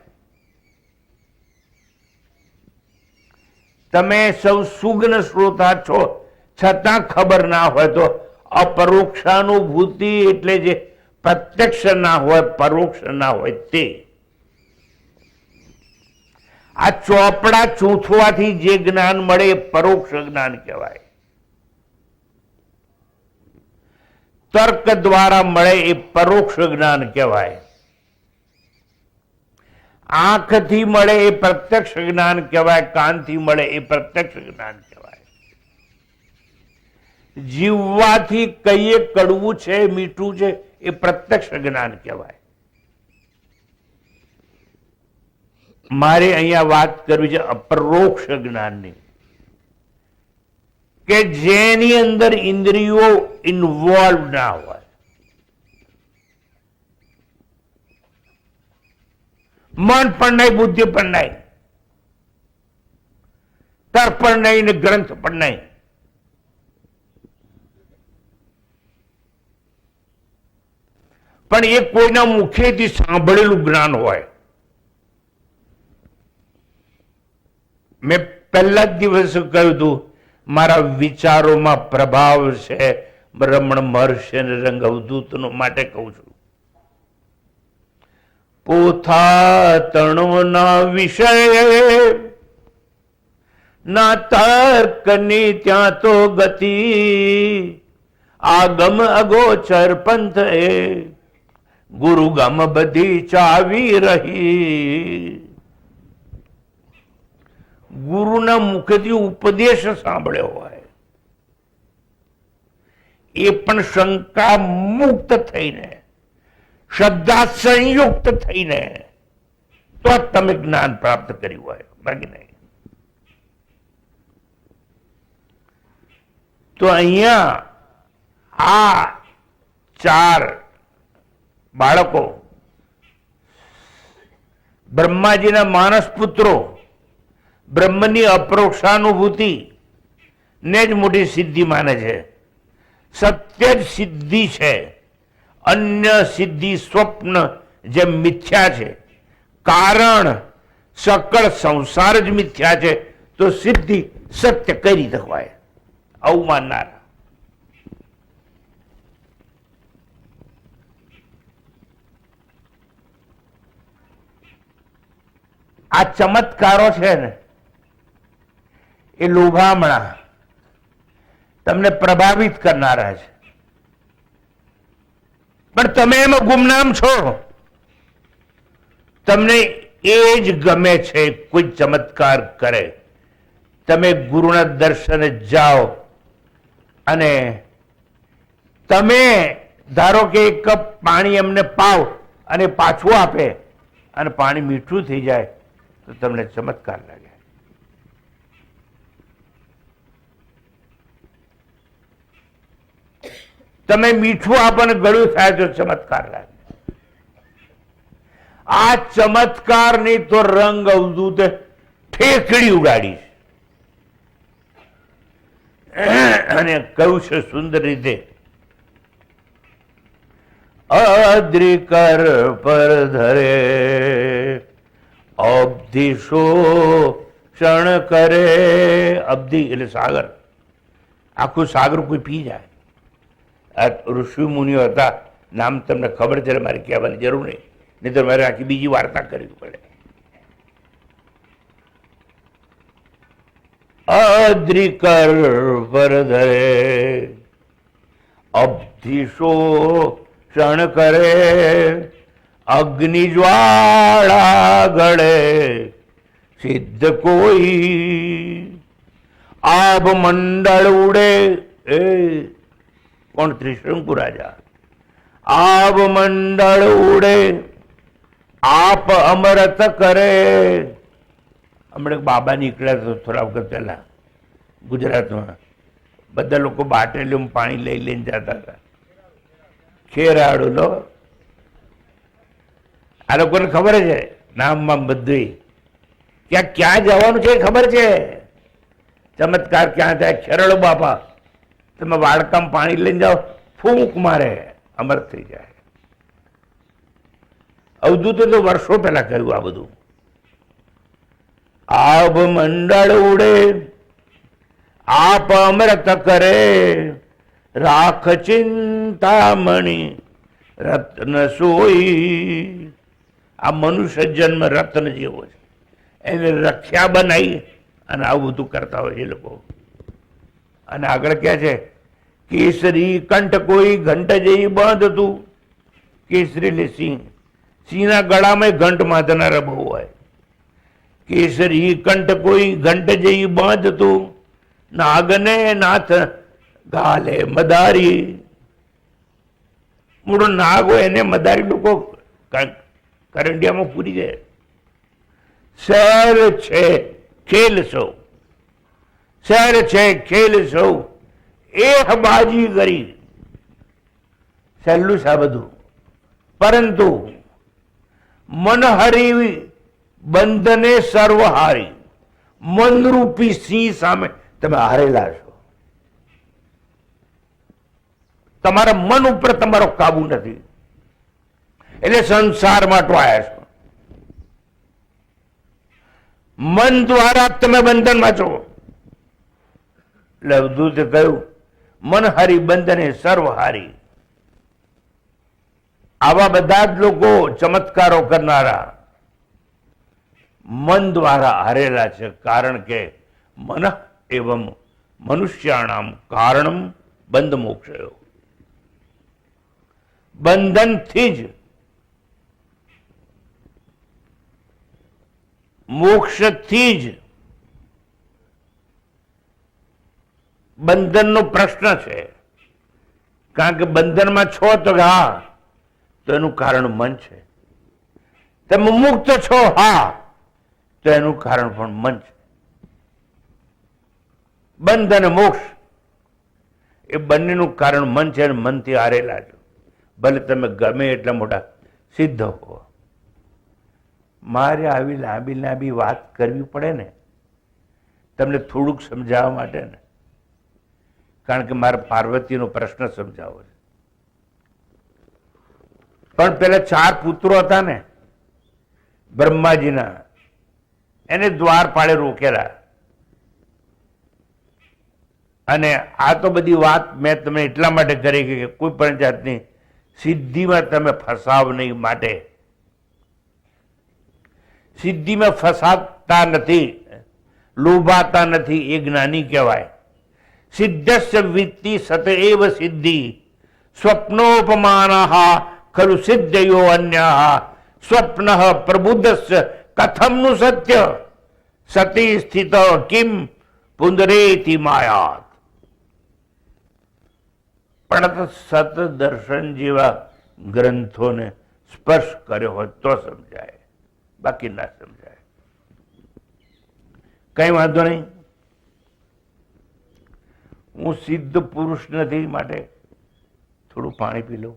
તમે સૌ સુગ્ન શ્રોતા છો, છતાં ખબર ના હોય તો અપરોક્ષાનુભૂતિ એટલે જે પ્રત્યક્ષ ના હોય, પરોક્ષ ના હોય તે. આ ચોપડા ચૂંથવાથી જે જ્ઞાન મળે એ પરોક્ષ જ્ઞાન કહેવાય. તર્ક દ્વારા મળે એ પરોક્ષ જ્ઞાન કહેવાય. આંખથી મળે એ પ્રત્યક્ષ જ્ઞાન કહેવાય. કાનથી મળે એ પ્રત્યક્ષ જ્ઞાન કહેવાય. જીવવાથી કહીએ કડવું છે, મીઠું છે, એ પ્રત્યક્ષ જ્ઞાન કહેવાય. મારે અહીંયા વાત કરવી છે અપરોક્ષ જ્ઞાનની, કે જેની અંદર ઇન્દ્રિયો ઇન્વોલ્વ ના હોય. મન પણ નહીં, બુદ્ધિ પણ નહીં, તર્ક પણ નહીં ને ગ્રંથ પણ નહીં. પણ એ કોઈના મુખેથી સાંભળેલું જ્ઞાન હોય. મેં પહેલા જ દિવસે કહ્યું હતું મારા વિચારોમાં પ્રભાવ છે રમણ મહર્ષિ અને રંગ અવધૂતનો માટે કહું છું. પોથા તણોના વિષય ના તર્કની ત્યાં તો ગતિ આગમ અગોચર પંથ એ ગુરુગમ બધી ચાવી રહી. ગુરુના મુખેથી ઉપદેશ સાંભળ્યો હોય એ પણ શંકા મુક્ત થઈને શ્રદ્ધા સંયુક્ત થઈને તો તમે જ્ઞાન પ્રાપ્ત કર્યું હોય, બાકી નહીં. તો અહીંયા આ 4 બાળકો બ્રહ્માજીના માનસ પુત્રો બ્રહ્મની અપરોક્ષાનુભૂતિ ને જ મોટી સિદ્ધિ માને છે. સત્ય જ સિદ્ધિ છે. અન્ય સિદ્ધિ સ્વપ્ન જે મિથ્યા છે, કારણ સકળ સંસાર જ મિથ્યા છે, તો સિદ્ધિ સત્ય કઈ રીતે હોય? આવું માનનાર. આ ચમત્કારો છે ને એ લોભામણા તમને પ્રભાવિત કરનારા છે, પણ તમે એમાં ગુમનામ છો. તમને એ જ ગમે છે કોઈ ચમત્કાર કરે. તમે ગુરુના દર્શને જાઓ અને તમે ધારો કે 1 કપ પાણી એમને પાવ અને પાછું આપે અને પાણી મીઠું થઈ જાય તો તમને ચમત્કાર લાગે. તમે મીઠું આપણને ગળ્યું થાય તો ચમત્કાર લાગે. આ ચમત્કાર ની તો રંગ અવધૂતે ઠેકડી ઉડાડી અને કહ્યું છે સુંદર રીતે, અદ્રિકર પર ધરે અબ્ધિ શોષણ કરે. અબ્ધિ એટલે સાગર. આખું સાગર કોઈ પી જાય. આ ઋષિ મુનિઓ હતા, નામ તમને ખબર છે, મારે કહેવાની જરૂર નહીં, નહીં તો મારે આખી બીજી વાર્તા કરવી પડે. અદ્રિકર પર ધરે અબ્ધિ શોષણ કરે અગ્નિ જ્વાળા ગળે સિદ્ધ કોઈ આભ મંડળ ઉડે. એ કોણ? ત્રિશંકુ રાજા. આભ મંડળ ઉડે આપ અમરત કરે. હમણાં બાબા નીકળ્યા તો થોડા વખત પહેલા ગુજરાતમાં, બધા લોકો બાટલીમાં પાણી લઈ લઈને જતા હતા. ખેરાડું લો, આ લોકોને ખબર છે નામમાં બધું ક્યાં જવાનું છે ખબર છે. ચમત્કાર ક્યાં થાય? ખેરાડો બાપા, તમે વાડકામાં પાણી લઈને જાઓ, ફૂંક મારે, અમર થઈ જાય. અવધૂતે તો વર્ષો પહેલા કહ્યું આ બધું. આભ મંડળ ઉડે આપ અમૃત કરે રાખ ચિંતામણી રત્ન સોઈ. આ મનુષ્ય જન્મ રત્ન જેવો છે, એને રખ્યા બનાવી અને આવું બધું કરતા હોય એ લોકો. અને આગળ ક્યાં છે? કેસરી કંઠ કોઈ ઘંટ જેવી બાંધતું. કેસરી એટલે સિંહ. સિંહના ગળામાં ઘંટ માથનારા બહુ હોય. કેસરી કંઠ કોઈ ઘંટ જેવી બાંધતું નાગને નાથ ગાલે મદારી. મૂળો નાગ હોય એને મદારી લોકો કરંડિયામાં પૂરી જાય. શહેર છે ખેલ સૌ, શહેર છે ખેલ સૌ એક બાજી કરી. સહેલું છે આ બધું, પરંતુ મનહરી બંધને સર્વહારી. મનરૂપી સિંહ સામે તમે હારેલા છો. તમારા મન ઉપર તમારો કાબુ નથી, એટલે સંસારમાં ટવાયા છો. મન દ્વારા તમે બંધનમાં છો. એટલે અવધૂતે કહ્યું, મન હારી બંધને સર્વ હારી. આવા બધા જ લોકો ચમત્કારો કરનારા મન દ્વારા હારેલા છે. કારણ કે મન એવં મનુષ્યાણામ કારણમ બંધ મોક્ષયો. બંધનથી જ મોક્ષથી જ બંધનનો પ્રશ્ન છે. કારણ કે બંધનમાં છો તો હા, તો એનું કારણ મન છે. તમે મુક્ત છો, હા, તો એનું કારણ પણ મન છે. બંધ અને મોક્ષ એ બંનેનું કારણ મન છે અને મનથી હારેલા છો. ભલે તમે ગમે એટલા મોટા સિદ્ધ હો. મારે આવી લાંબી લાંબી વાત કરવી પડે ને તમને થોડુંક સમજાવવા માટે ને, કારણ કે મારે પાર્વતીનો પ્રશ્ન સમજાવો છે. પણ પેલા 4 પુત્રો હતા ને બ્રહ્માજીના, એને દ્વારપાળે રોકેલા. અને આ તો બધી વાત મેં તમને એટલા માટે કરી કે કોઈ પણ જાતની સિદ્ધિમાં તમે ફસાવ નહીં. માટે સિદ્ધિમાં ફસાતા નથી, લોભાતા નથી, એ જ્ઞાની કહેવાય. સિદ્ધસ્ય વિત્તિ સત એવ સિદ્ધિ સ્વપ્નોપમાનઃ ખલુ સિદ્ધયો અન્યઃ સ્વપ્ન પ્રબુદ્ધસ્ય કથમનું સત્ય સતી સ્થિત કિમ પુંદરેતિ માયાત. પણ સત દર્શન જેવા ગ્રંથોને સ્પર્શ કર્યો હોય તો સમજાય, બાકી ના સમજાય. કઈ વાંધો નહીં. હું સિદ્ધ પુરુષ નથી, માટે થોડું પાણી પી લઉં.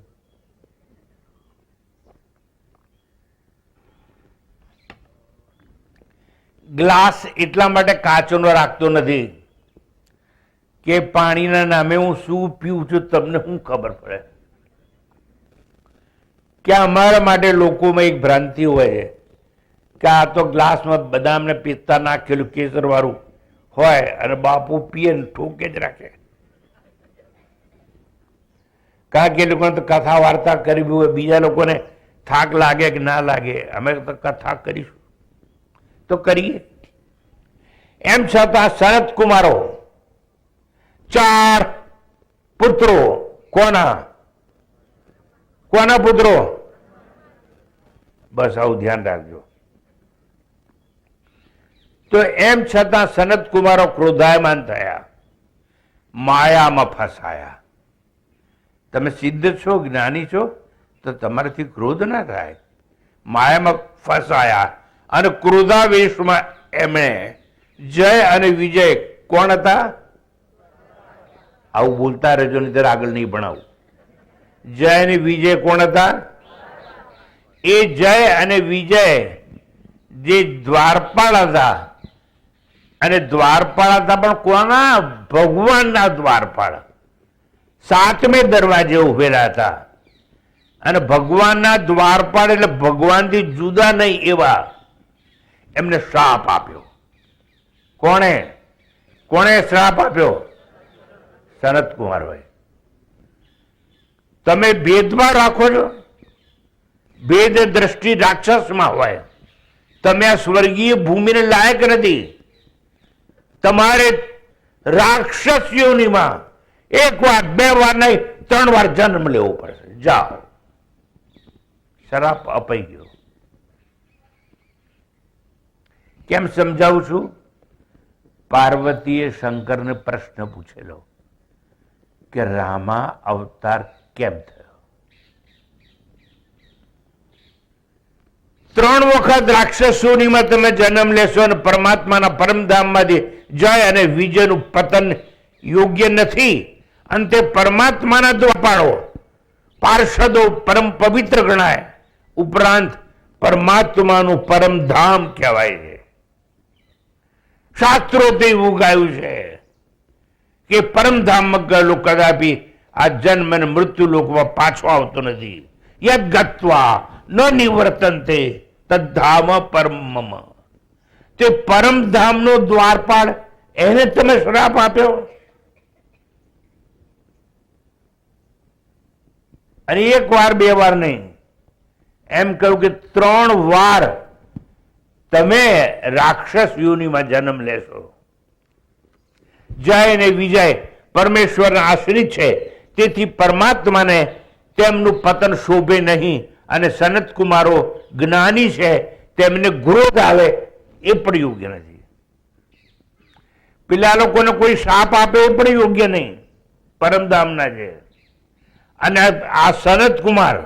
ગ્લાસ એટલા માટે કાચનો રાખતો નથી કે પાણીના નામે હું શું પીવું છું તમને શું ખબર પડે. કે અમારા માટે લોકોમાં એક ભ્રાંતિ હોય છે કે આ તો ગ્લાસમાં બદામ ને પિસ્તા નાખેલું કેસર વાળું હોય અને બાપુ પીએ ને ઠોકે જ રાખે. કારણ કે એ લોકોને તો કથા વાર્તા કરવી હોય, બીજા લોકોને થાક લાગે કે ના લાગે, અમે તો કથા કરીશું તો કરીએ. એમ છતાં સનત કુમારો 4 પુત્રો, કોના પુત્રો? બસ આવું ધ્યાન રાખજો. તો એમ છતાં સનત કુમારો ક્રોધાયમાન થયા, માયામાં ફસાયા. તમે સિદ્ધ છો, જ્ઞાની છો, તો તમારાથી ક્રોધ ના થાય. માયામાં ફસાયા અને ક્રોધાવેશમાં એમણે જય અને વિજય કોણ હતા? આવું બોલતા રહેજો, નહીં આગળ નહીં ભણાવું. જય અને વિજય કોણ હતા? એ જય અને વિજય જે દ્વારપાળ હતા, અને દ્વારપાળ હતા પણ કોના? ભગવાનના દ્વારપાળ. 7મે દરવાજે ઉભેલા હતા. અને ભગવાનના દ્વારપાળ એટલે ભગવાનથી જુદા નહીં એવા એમને શ્રાપ આપ્યો. કોણે શ્રાપ આપ્યો? સનત કુમારોએ. તમે ભેદમાં રાખો છો, ભેદ દ્રષ્ટિ રાક્ષસમાં હોય. તમે આ સ્વર્ગીય ભૂમિને લાયક નથી. તમારે રાક્ષસ યોનિમાં 1 વાર 2 વાર નહીં 3 વાર જન્મ લેવો પડશે. જાઓ, શ્રાપ અપાઈ ગયો. કેમ સમજાવું છું? પાર્વતીએ શંકરને પ્રશ્ન પૂછેલો કે રામા અવતાર કેમ થયો? 3 વખત રાક્ષસોનીમાં તમે જન્મ લેશો અને પરમાત્માના પરમધામમાંથી જય અને વિજયનું પતન યોગ્ય નથી. અને તે પરમાત્માના દ્વારપાળો પાર્ષદો પરમ પવિત્ર ગણાય. ઉપરાંત પરમાત્માનું પરમધામ કહેવાય છે. શાસ્ત્રો તો એવું ગાયું છે કે પરમધામમાં ગયેલો કદાપી આ જન્મ અને મૃત્યુ લોકમાં પાછો આવતો નથી. યદ ગત્વા ન નિવર્તન્તે તદ્ધામ પરમમ. તે પરમધામનો દ્વારપાળ એને તમે શ્રાપ આપ્યો. અને એક વાર બે વાર નહીં, એમ કહ્યું કે 3 વાર તમે રાક્ષસ યોનિમાં જન્મ લેશો. જય અને વિજય પરમેશ્વરના આશ્રિત છે, તેથી પરમાત્માને તેમનું પતન શોભે નહીં. અને સનત કુમારો જ્ઞાની છે, તેમને ક્રોધ આવે એ પણ યોગ્ય નથી. પેલા લોકોને કોઈ શાપ આપે એ પણ યોગ્ય નહીં, પરમધામના છે. અને આ સનત કુમાર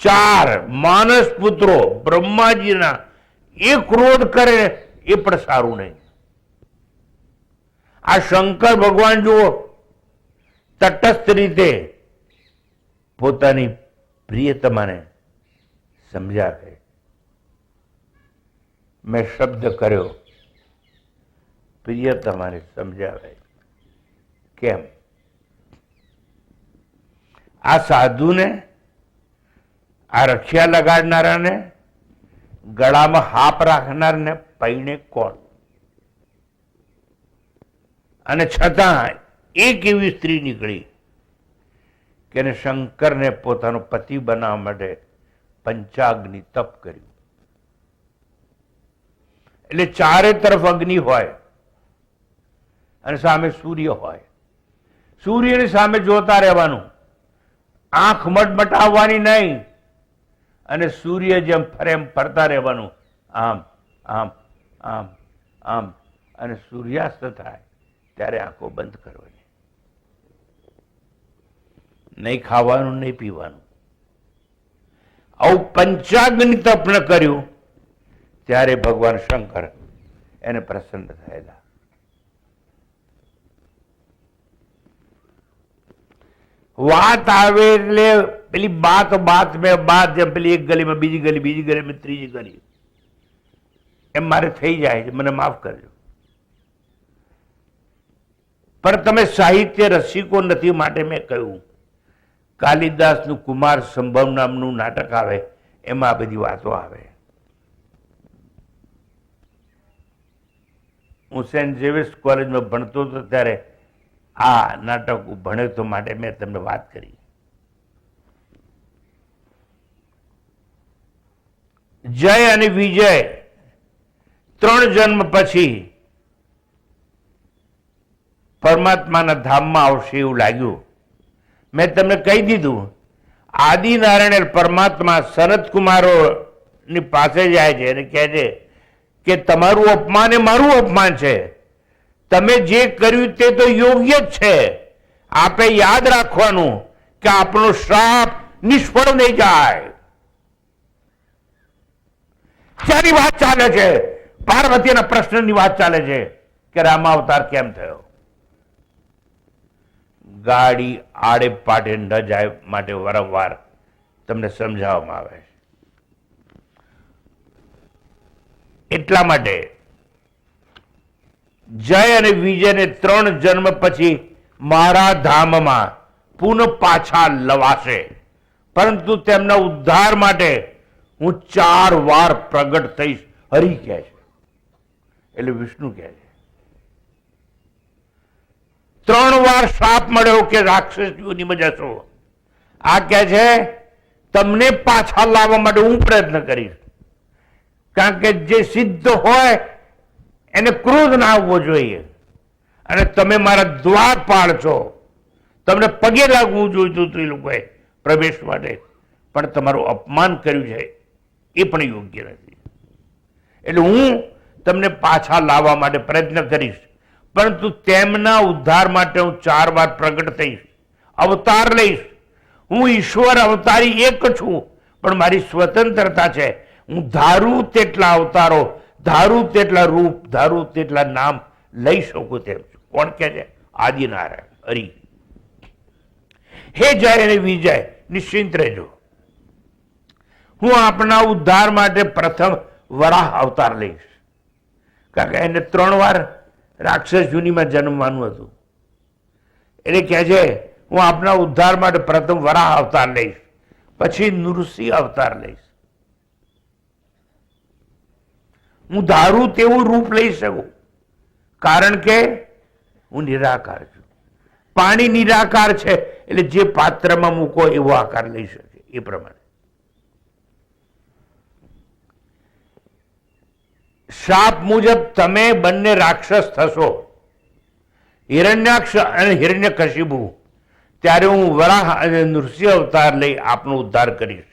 4 માનસ પુત્રો બ્રહ્માજીના એ ક્રોધ કરે એ પણ સારું નહીં. આ શંકર ભગવાન જુઓ તટસ્થ રીતે પોતાની પ્રિયતમાને સમજાવે. મેં શબ્દ કર્યો પ્રિયતમાને સમજાવે. કેમ? આ સાધુને, આ રક્ષા લગાડનારાને, ગળામાં હાપ રાખનારને પૈણે કોણ? અને છતાં એક એવી સ્ત્રી નીકળી કે એને શંકરને પોતાનો પતિ બનાવવા માટે પંચાગ્નિ તપ કર્યું. એટલે ચારે તરફ અગ્નિ હોય અને સામે સૂર્ય હોય. સૂર્યની સામે જોતા રહેવાનું, આંખ મટમટાવવાની નહીં, અને સૂર્ય જેમ ફરે એમ ફરતા રહેવાનું, આમ આમ આમ આમ. અને સૂર્યાસ્ત થાય ત્યારે આંખો બંધ કરવાની. નહીં ખાવાનું, નહીં પીવાનું. આવું પંચાગ્નિ તપ ન કર્યું ત્યારે ભગવાન શંકર એને પ્રસન્ન થયેલા. વાત આવે એટલે પેલી બાત મેં બાત, જેમ પેલી એક ગલીમાં બીજી ગલી, બીજી ગલીમાં ત્રીજી ગલી, એમ મારે થઈ જાય છે. મને માફ કરજો, પણ તમે સાહિત્ય રસિકો નથી માટે મેં કહ્યું. કાલિદાસનું કુમાર સંભવ નામનું નાટક આવે, એમાં આ બધી વાતો આવે. હું સેન્ટ ઝેવિયર્સ કોલેજમાં ભણતો હતો ત્યારે આ નાટક ભણ્યો માટે મેં તમને વાત કરી. જય અને વિજય 3 જન્મ પછી પરમાત્માના ધામમાં આવશે એવું લાગ્યું. મેં તમને કહી દીધું, આદિનારાયણ પરમાત્મા સનત કુમારોની પાસે જાય છે અને કહે છે કે તમારું અપમાન એ મારું અપમાન છે. તમે જે કર્યું તે તો યોગ્ય જ છે. આપે યાદ રાખવાનું કે આપણો શ્રાપ નિષ્ફળ નહીં જાય. શાની વાત ચાલે છે? પાર્વતીના પ્રશ્નની વાત ચાલે છે કે રામાવતાર કેમ થયો. ગાડી આડે પાડે ન જાય માટે વારંવાર તમને સમજાવવામાં આવે છે. એટલા માટે જય અને વિજયને 3 જન્મ પછી મારા ધામમાં પુનઃ પાછા લવાશે, પરંતુ તેમના ઉદ્ધાર માટે હું 4 વાર પ્રગટ થઈશ. હરિ કહે છે, એટલે વિષ્ણુ કહે છે. 3 વાર શાપ મળ્યો કે રાક્ષસ યોનિમાં જશો. આ કહે છે તમને પાછા લાવવા માટે હું પ્રયત્ન કરીશ, કારણ કે જે સિદ્ધ હોય એને ક્રોધ ના આવવો જોઈએ. અને તમે મારા દ્વારપાળ છો, તમને પગે લાગવું જોઈતું હતું એ લોકોએ પ્રવેશ માટે, પણ તમારું અપમાન કર્યું છે એ પણ યોગ્ય નથી. એટલે હું તમને પાછા લાવવા માટે પ્રયત્ન કરીશ, પરંતુ તેમના ઉદ્ધાર માટે હું 4 વાર પ્રગટ થઈશ, અવતાર લઈશ. હું ઈશ્વર અવતારી એક છું, પણ મારી સ્વતંત્રતા છે. હું ધારું તેટલા અવતારો, ધારું તેટલા રૂપ, ધારું તેટલા નામ લઈ શકું તેમ છું. કોણ કહે છે? આદિનારાયણ હરિ. હે જય અને વિજય, નિશ્ચિંત રહેજો. હું આપના ઉદ્ધાર માટે પ્રથમ વરાહ અવતાર લઈશ, કારણ કે એને 3 વાર રાક્ષસ યોનિમાં જન્મવાનું હતું. એટલે કહે છે હું આપના ઉદ્ધાર માટે પ્રથમ વરાહ અવતાર લઈશ, પછી નૃસિંહ અવતાર લઈશ. હું ધારું તેવું રૂપ લઈ શકું, કારણ કે હું નિરાકાર છું. પાણી નિરાકાર છે એટલે જે પાત્રમાં મૂકો એવો આકાર લઈ શકે. એ પ્રમાણે શાપ મુજબ તમે બંને રાક્ષસ થશો, હિરણ્યાક્ષ અને હિરણ્યકશિપુ. ત્યારે હું વરાહ અને નૃસિંહ અવતાર લઈ આપનો ઉદ્ધાર કરીશ.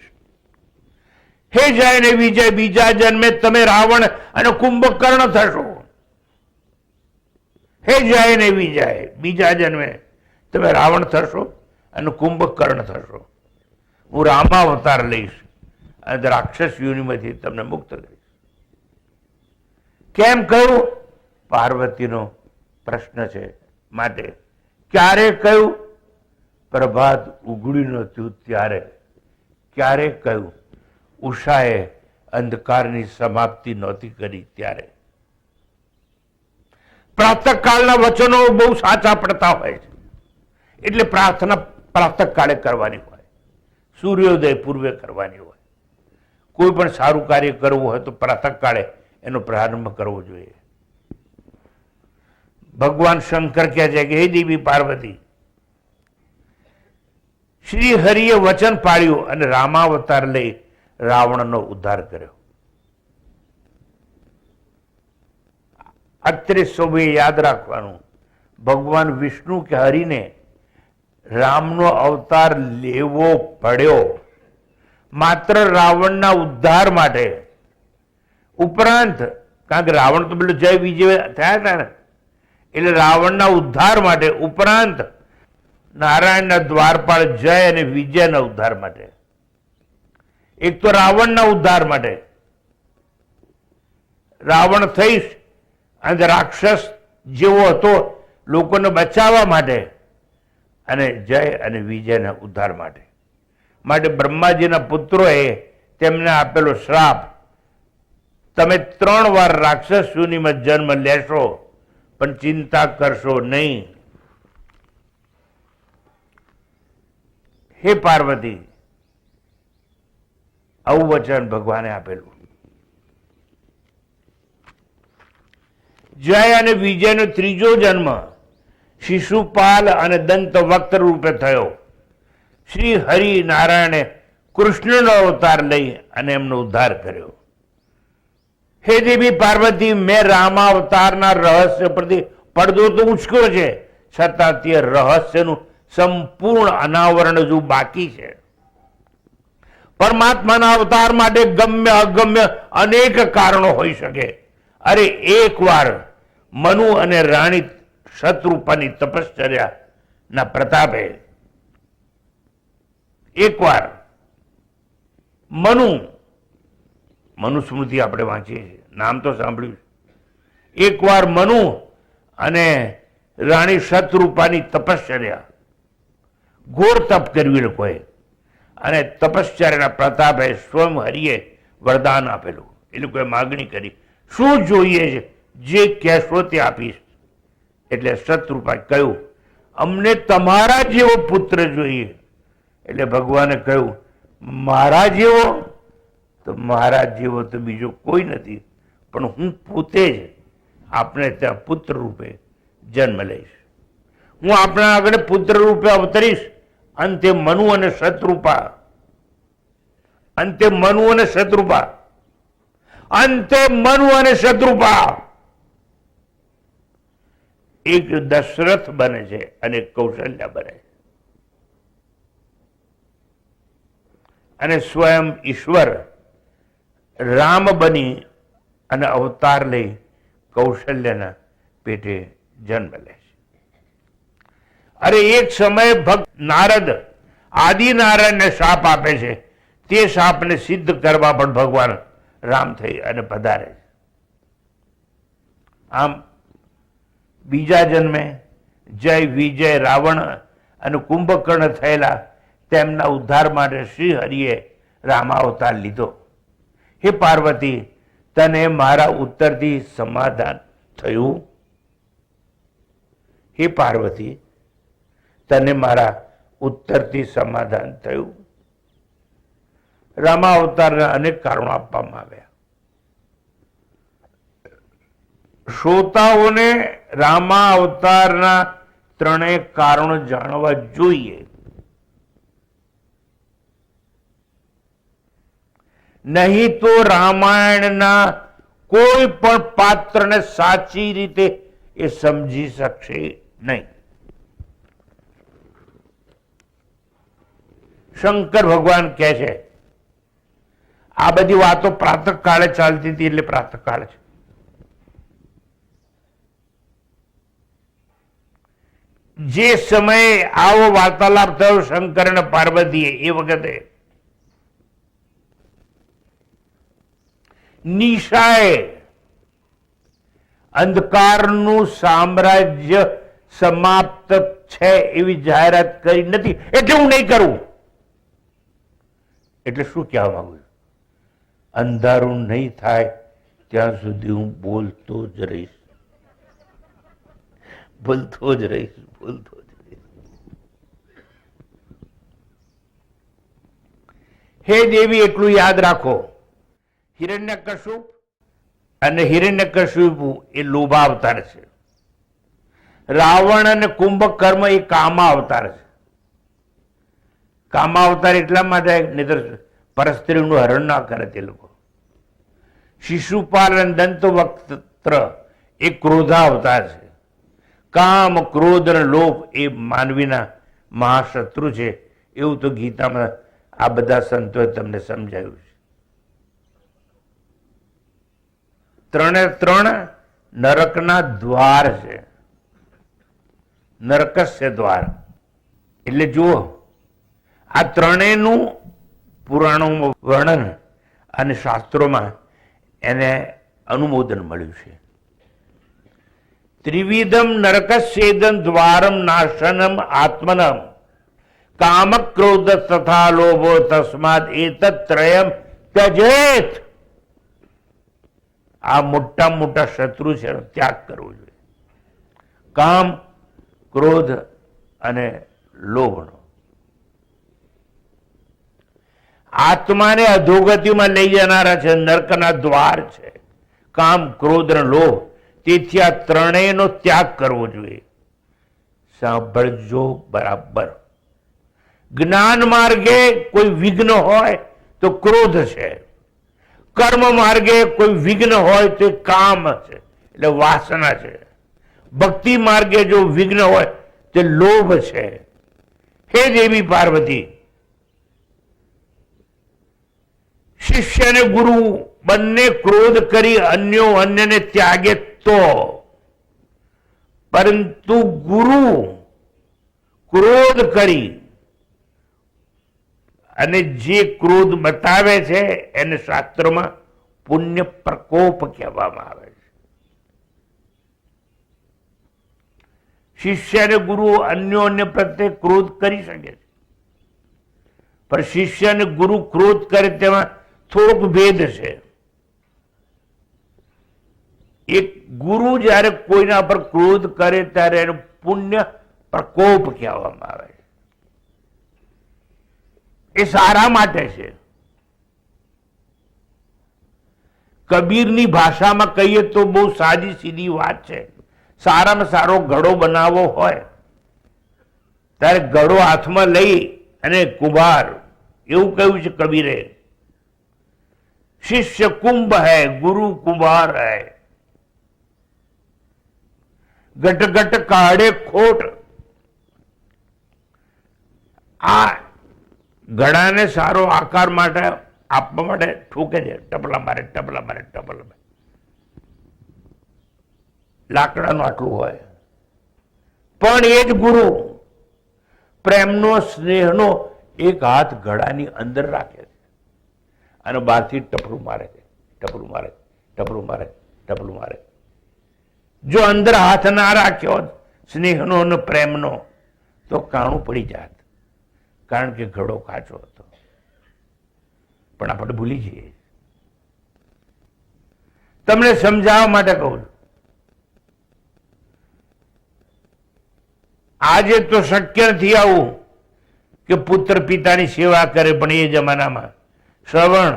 હે જય ને વિજય, બીજા જન્મે તમે રાવણ અને કુંભકર્ણ થશો. હે જય ને વિજય, બીજા જન્મે તમે રાવણ થશો અને કુંભકર્ણ થશો. હું રામાવતાર લઈશ અને રાક્ષસ યોનિમાંથી તમને મુક્ત કરીશ. કેમ કહ્યું? પાર્વતીનો પ્રશ્ન છે. માટે ક્યારે કહ્યું? પ્રભાત ઉગડી નહોતું ત્યારે. ક્યારે કહ્યું? ઉષાએ અંધકારની સમાપ્તિ નહોતી કરી ત્યારે. પ્રાતઃકાળના વચનો બહુ સાચા પડતા હોય છે, એટલે પ્રાર્થના પ્રાતઃકાળે કરવાની હોય, સૂર્યોદય પૂર્વે કરવાની હોય. કોઈ પણ સારું કાર્ય કરવું હોય તો પ્રાતઃકાળે એનો પ્રારંભ કરવો જોઈએ. ભગવાન શંકર કહે છે કે હે દેવી પાર્વતી, શ્રી હરિએ વચન પાળ્યું અને રામાવતાર લઈ રાવણનો ઉદ્ધાર કર્યો. અત્રે સૌએ યાદ રાખવાનું, ભગવાન વિષ્ણુ કે હરિને રામનો અવતાર લેવો પડ્યો માત્ર રાવણના ઉદ્ધાર માટે. ઉપરાંત કારણ કે રાવણ તો પેલો જય વિજય થયા હતા ને, એટલે રાવણના ઉદ્ધાર માટે ઉપરાંત નારાયણના દ્વારપાળ જય અને વિજયના ઉદ્ધાર માટે. એક તો રાવણના ઉદ્ધાર માટે, રાવણ થઈશ અને રાક્ષસ જેવો હતો લોકોને બચાવવા માટે, અને જય અને વિજયના ઉદ્ધાર માટે. માટે બ્રહ્માજીના પુત્રોએ તેમને આપેલો શ્રાપ, તમે 3 વાર રાક્ષસ યોનિમાં જન્મ લેશો પણ ચિંતા કરશો નહીં. હે પાર્વતી, આવું વચન ભગવાને આપેલું. જય અને વિજયનો ત્રીજો જન્મ શિશુપાલ અને દંત વક્ત રૂપે થયો. શ્રી હરિ નારાયણે કૃષ્ણનો અવતાર લઈ અને એમનો ઉદ્ધાર કર્યો. હે દેવી પાર્વતી, મેં રામાવતારના રહસ્ય પરથી પડદો તો ઉંચક્યો છે, છતાં તે રહસ્યનું સંપૂર્ણ અનાવરણ હજુ બાકી છે. પરમાત્માના અવતાર માટે ગમ્ય અગમ્ય અનેક કારણો હોઈ શકે. અરે એકવાર મનુ અને રાણી શત્રુપાની તપશ્ચર્યા ના પ્રતાપે, એકવાર મનુસ્મૃતિ આપણે વાંચીએ છીએ, નામ તો સાંભળ્યું. એકવાર મનુ અને રાણી શત્રુપાની તપશ્ચર્યા, ઘોર તપ કર્યું એ લોકોએ, અને તપશ્ચર્યાના પ્રતાપે સ્વયં હરિએ વરદાન આપેલું. એ લોકોએ માગણી કરી, શું જોઈએ છે? જે કહેશો તે આપીશ. એટલે શત્રુપાએ કહ્યું, અમને તમારા જેવો પુત્ર જોઈએ. એટલે ભગવાને કહ્યું, મારા જેવો? તો મારા જેવો તો બીજો કોઈ નથી, પણ હું પોતે જ આપણે ત્યાં પુત્ર રૂપે જન્મ લઈશ. હું આપણા આગળ પુત્ર રૂપે અવતરીશ. અંતે મનુ અને શત્રુપા એક દશરથ બને છે અને એક કૌશલ્યા બને છે. અને સ્વયં ઈશ્વર રામ બની અને અવતાર લઈ કૌશલ્યના પેટે જન્મ લે છે. અરે એક સમયે ભક્ત નારદ આદિનારાયણને શાપ આપે છે. તે શાપને સિદ્ધ કરવા પણ ભગવાન રામ થઈ અને પધારે છે. આમ બીજા જન્મે જય વિજય રાવણ અને કુંભકર્ણ થયેલા તેમના ઉદ્ધાર માટે શ્રી હરિએ રામાવતાર લીધો. હે પાર્વતી, તને મારા ઉત્તરથી સમાધાન થયું? હે પાર્વતી, તને મારા ઉત્તરથી સમાધાન થયું? રામાવતારના અનેક કારણો આપવામાં આવ્યા. શ્રોતાઓને રામા અવતારના ત્રણેય કારણો જાણવા જોઈએ. નહીં તો રામાયણના કોઈ પણ પાત્રને સાચી રીતે એ સમજી શકશે નહીં. શંકર ભગવાન કહે છે આ બધી વાતો પ્રાતઃકાળે ચાલતી હતી એટલે પ્રાતઃકાળ છે. જે સમયે આવો વાર્તાલાપ થયો શંકર અને પાર્વતીએ એ વખતે નિશાએ અંધકારનું સામ્રાજ્ય સમાપ્ત છે એવી જાહેરાત કરી નથી, એટલે હું નહીં કરું. એટલે શું કહેવા માંગુ છું? અંધારું નહીં થાય ત્યાં સુધી હું બોલતો જ રહીશ, બોલતો જ રહીશ, બોલતો જ રહીશ. હે દેવી, એટલું યાદ રાખો, હિરણ્યકશુપ અને હિરણ્યકશિપુ એ લોભા અવતાર છે. રાવણ અને કુંભકર્ણ એ કામા અવતાર છે. કામા અવતાર એટલા માટે નહીતર પરસ્ત્રીનું હરણ ના કરે તે લોકો. શિશુપાલ અને દંતવક્ત્ર એ ક્રોધા અવતાર છે. કામ, ક્રોધ અને લોભ એ માનવીના મહાશત્રુ છે. એવું તો ગીતામાં આ બધા સંતોએ તમને સમજાવ્યું છે. ત્રણે ત્રણ નરકના દ્વાર છે. નરકસ્ય દ્વાર એટલે જુઓ, આ ત્રણેયનું પુરાણોમાં વર્ણન અને શાસ્ત્રોમાં એને અનુમોદન મળ્યું છે. ત્રિવિધમ નરકસ્યેદમ દ્વારમ નાશનમ આત્મનમ કામ, ક્રોધ તથા લોભો તસ્માદ એતત્રયમ ત્યજેત. આ મોટા મોટા શત્રુ છે, એનો ત્યાગ કરવો જોઈએ. કામ, ક્રોધ અને લોભનો. આત્માને અધોગતિમાં લઈ જનારા છે, નર્કના દ્વાર છે કામ, ક્રોધ અને લોભ. તેથી આ ત્રણેયનો ત્યાગ કરવો જોઈએ. સાંભળજો બરાબર. જ્ઞાન માર્ગે કોઈ વિઘ્ન હોય તો ક્રોધ છે, કર્મ માર્ગે કોઈ વિઘ્ન હોય તો કામ છે એટલે વાસના છે, ભક્તિ માર્ગે જો વિઘ્ન હોય તે લોભ છે. હે દેવી પાર્વતી, શિષ્ય અને ગુરુ બંને ક્રોધ કરી અન્યો અન્યને ત્યાગે તો, પરંતુ ગુરુ ક્રોધ કરી અને જે ક્રોધ બતાવે છે એને શાસ્ત્રમાં પુણ્ય પ્રકોપ કહેવામાં આવે છે. શિષ્ય અને ગુરુ અન્યોન્ય પ્રત્યે ક્રોધ કરી શકે છે, પણ શિષ્ય અને ગુરુ ક્રોધ કરે તેમાં થોડોક ભેદ છે. એક ગુરુ જ્યારે કોઈના પર ક્રોધ કરે ત્યારે એનો પુણ્ય પ્રકોપ કહેવામાં આવે છે. એ સારા માટે છે. કબીરની ભાષામાં કહીએ તો બહુ સાદી સીધી વાત છે. સારામાં સારો ઘડો બનાવવો હોય ત્યારે ઘડો હાથમાં લઈ અને કુંભાર એવું કહ્યું છે કબીરે, શિષ્ય કુંભ હૈ ગુરુ કુંભાર હૈ, ઘટ ઘટ કાઢે ખોટ. આ ઘડાને સારો આકાર માટે આપવા માટે ઠોકે છે, ટપલા મારે ટપલા મારે ટપલા મારે. લાકડાનું આટલું હોય, પણ એ જ ગુરુ પ્રેમનો, સ્નેહનો એક હાથ ઘડાની અંદર રાખે છે અને બહારથી ટપલું મારે છે, ટપલું મારે, ટપલું મારે, ટપલું મારે. જો અંદર હાથ ના રાખ્યો સ્નેહનો અને પ્રેમનો તો કાણું પડી જાત, કારણ કે ઘડો કાચો હતો. પણ આપણે ભૂલી જઈએ. તમને સમજાવવા માટે કહું છું. આજે તો શક્ય નથી આવું કે પુત્ર પિતાની સેવા કરે, પણ એ જમાનામાં શ્રવણ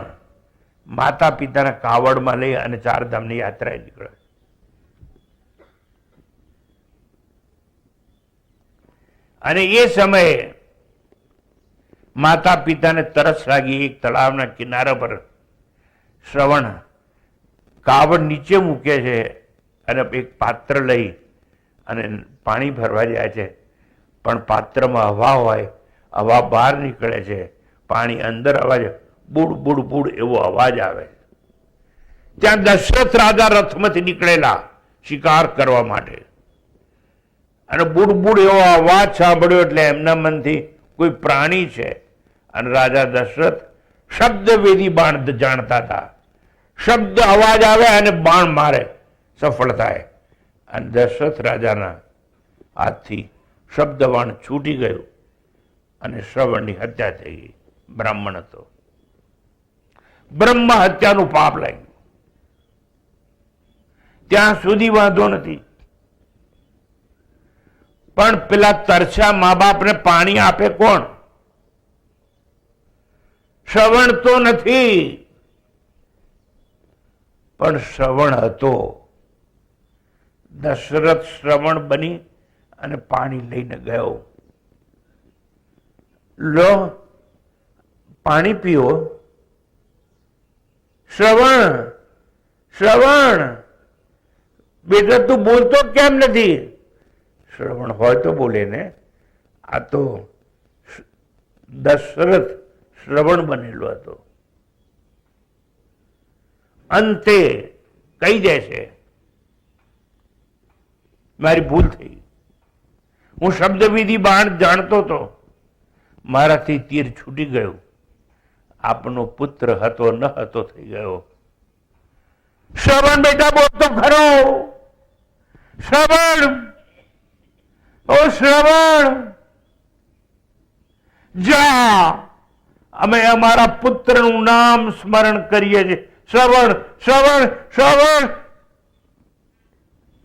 માતા પિતાના કાવડમાં લઈ અને ચારધામની યાત્રાએ નીકળે. અને એ સમયે માતા પિતાને તરસ લાગી. એક તળાવના કિનારા પર શ્રવણ કાવડ નીચે મૂકે છે અને એક પાત્ર લઈ અને પાણી ભરવા જાય છે, પણ પાત્રમાં હવા હોય, હવા બહાર નીકળે છે, પાણી અંદર અવાજ બુડ બુડ બુડ એવો અવાજ આવે. ત્યાં દશરથ રાજા રથમાંથી નીકળેલા શિકાર કરવા માટે, અને બુડ બુડ એવો અવાજ સાંભળ્યો એટલે એમના મનથી કોઈ પ્રાણી છે. અને રાજા દશરથ શબ્દવેદી બાણ જાણતા હતા. શબ્દ અવાજ આવે અને બાણ મારે, સફળ થાય. અને દશરથ રાજાના હાથથી શબ્દબાણ છૂટી ગયું અને શ્રવણની હત્યા થઈ ગઈ. બ્રાહ્મણ હતો, બ્રહ્મ હત્યાનું પાપ લાગ્યું. ત્યાં સુધી વાંધો નથી, પણ પેલા તરછા મા બાપને પાણી આપે કોણ? શ્રવણ તો નથી, પણ શ્રવણ હતો. દશરથ શ્રવણ બની અને પાણી લઈને ગયો. લો, પાણી પીઓ. શ્રવણ, શ્રવણ બેટા તું બોલતો કેમ નથી? શ્રવણ હોય તો બોલે ને. આ તો દશરથ શ્રવણ બનેલો હતો. અંતે કહી દે છે, મારી ભૂલ થઈ, હું શબ્દવિધિ બાણ જાણતો હતો, મારાથી તીર છૂટી ગયું, આપનો પુત્ર હતો ન હતો થઈ ગયો. શ્રવણ બેટા બોલતો ખરો. શ્રવણ, ઓ શ્રવણ, જા, અમે અમારા પુત્રનું નામ સ્મરણ કરીએ છીએ. શ્રવણ, શ્રવણ, શ્રવણ,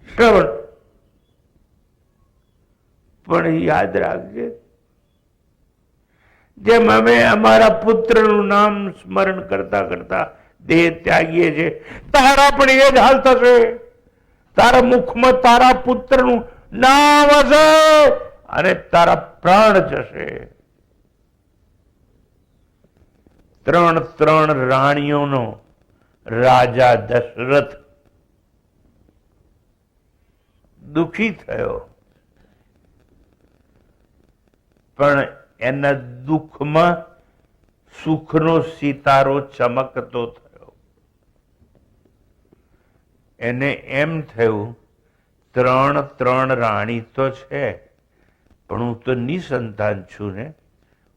શ્રવણ. પણ યાદ રાખજે, જેમ અમે અમારા પુત્રનું નામ સ્મરણ કરતા કરતા દેહ ત્યાગીએ છીએ, તારા પણ એ જ હાલ થશે. તારા મુખમાં તારા પુત્રનું નામ હશે અને તારા પ્રાણ જશે. ત્રણ ત્રણ રાણીઓનો રાજા દશરથ દુખી થયો, પણ એના દુઃખમાં સુખનો સિતારો ચમકતો થયો. એને એમ થયું, ત્રણ ત્રણ રાણી તો છે, પણ હું તો નિસંતાન છું ને,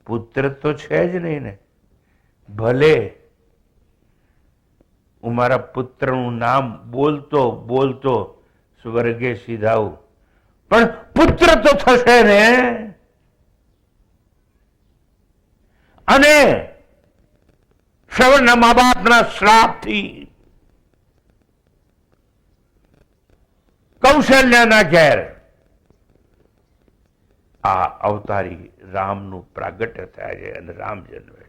પુત્ર તો છે જ નહીં ને. ભલે હું મારા પુત્રનું નામ બોલતો બોલતો સ્વર્ગે સીધાવું, પણ પુત્ર તો થશે ને. અને શ્રવણના મા બાપના શ્રાપથી કૌશલ્યના ઘેર આ અવતારી રામનું પ્રાગટ્ય થાય છે અને રામ જન્મે.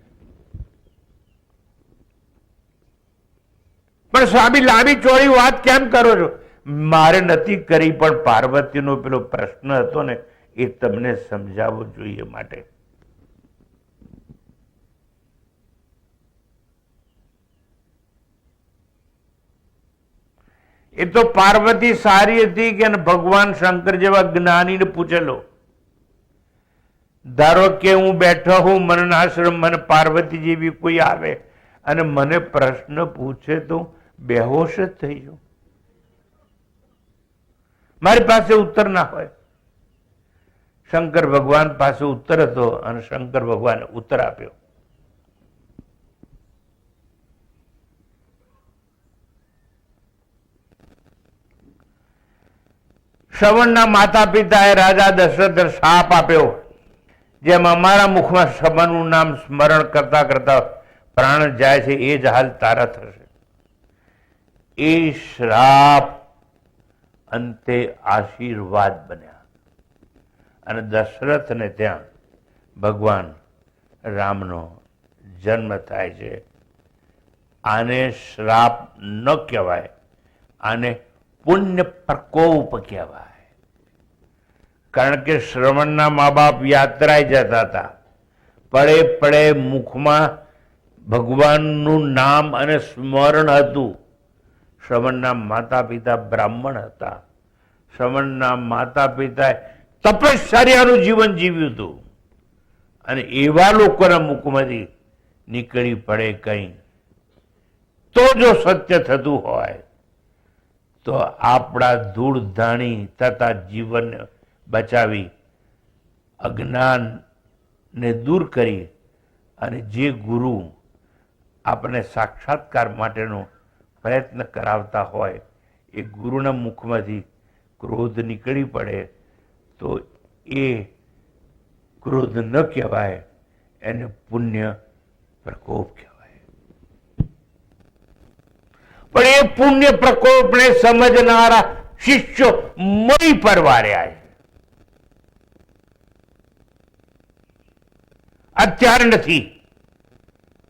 પણ સ્વામી લાંબી ચોળી વાત કેમ કરો છો? મારે નથી કરી, પણ પાર્વતીનો પેલો પ્રશ્ન હતો ને, એ તમને સમજાવવો જોઈએ માટે. એ તો પાર્વતી સારી હતી કે ભગવાન શંકર જેવા જ્ઞાનીને પૂછેલો. ધારો કે હું બેઠો હું મનનાશ્રમ, મને પાર્વતી જેવી કોઈ આવે અને મને પ્રશ્ન પૂછે તો બેહોશ જ થઈ જાઉં. મારી પાસે ઉત્તર ના હોય. શંકર ભગવાન પાસે ઉત્તર હતો અને શંકર ભગવાને ઉત્તર આપ્યો. શ્રવણના માતા પિતાએ રાજા દશરથને શાપ આપ્યો, જેમ અમારા મુખમાં શ્રવણનું નામ સ્મરણ કરતા કરતા પ્રાણ જાય છે, એ જ હાલ તારા થશે. એ શ્રાપ અંતે આશીર્વાદ બન્યા અને દશરથને ત્યાં ભગવાન રામનો જન્મ થાય છે. આને શ્રાપ ન કહેવાય, આને પુણ્ય પ્રકોપ કહેવાય. કારણ કે શ્રવણના મા બાપ યાત્રાએ જતા હતા, પડે પડે મુખમાં ભગવાનનું નામ અને સ્મરણ હતું. શ્રવણના માતા પિતા બ્રાહ્મણ હતા. શ્રવણના માતા પિતાએ તપશ્ચર્યાનું જીવન જીવ્યું હતું, અને એવા લોકોના મુખમાંથી નીકળી પડે કંઈ તો જો સત્ય થતું હોય તો આપણા ધૂળ ધાણી તથા જીવનને બચાવી અજ્ઞાનને દૂર કરી અને જે ગુરુ આપણને સાક્ષાત્કાર માટેનો પ્રયત્ન કરાવતા હોય એ ગુરુના મુખમાંથી ક્રોધ નીકળી પડે તો એ ક્રોધ ન કહેવાય, એને પુણ્ય પ્રકોપ કહેવાય. પણ એ પુણ્ય પ્રકોપને સમજનારા શિષ્યો મય પરવાર્યા છે. અત્યાર નથી,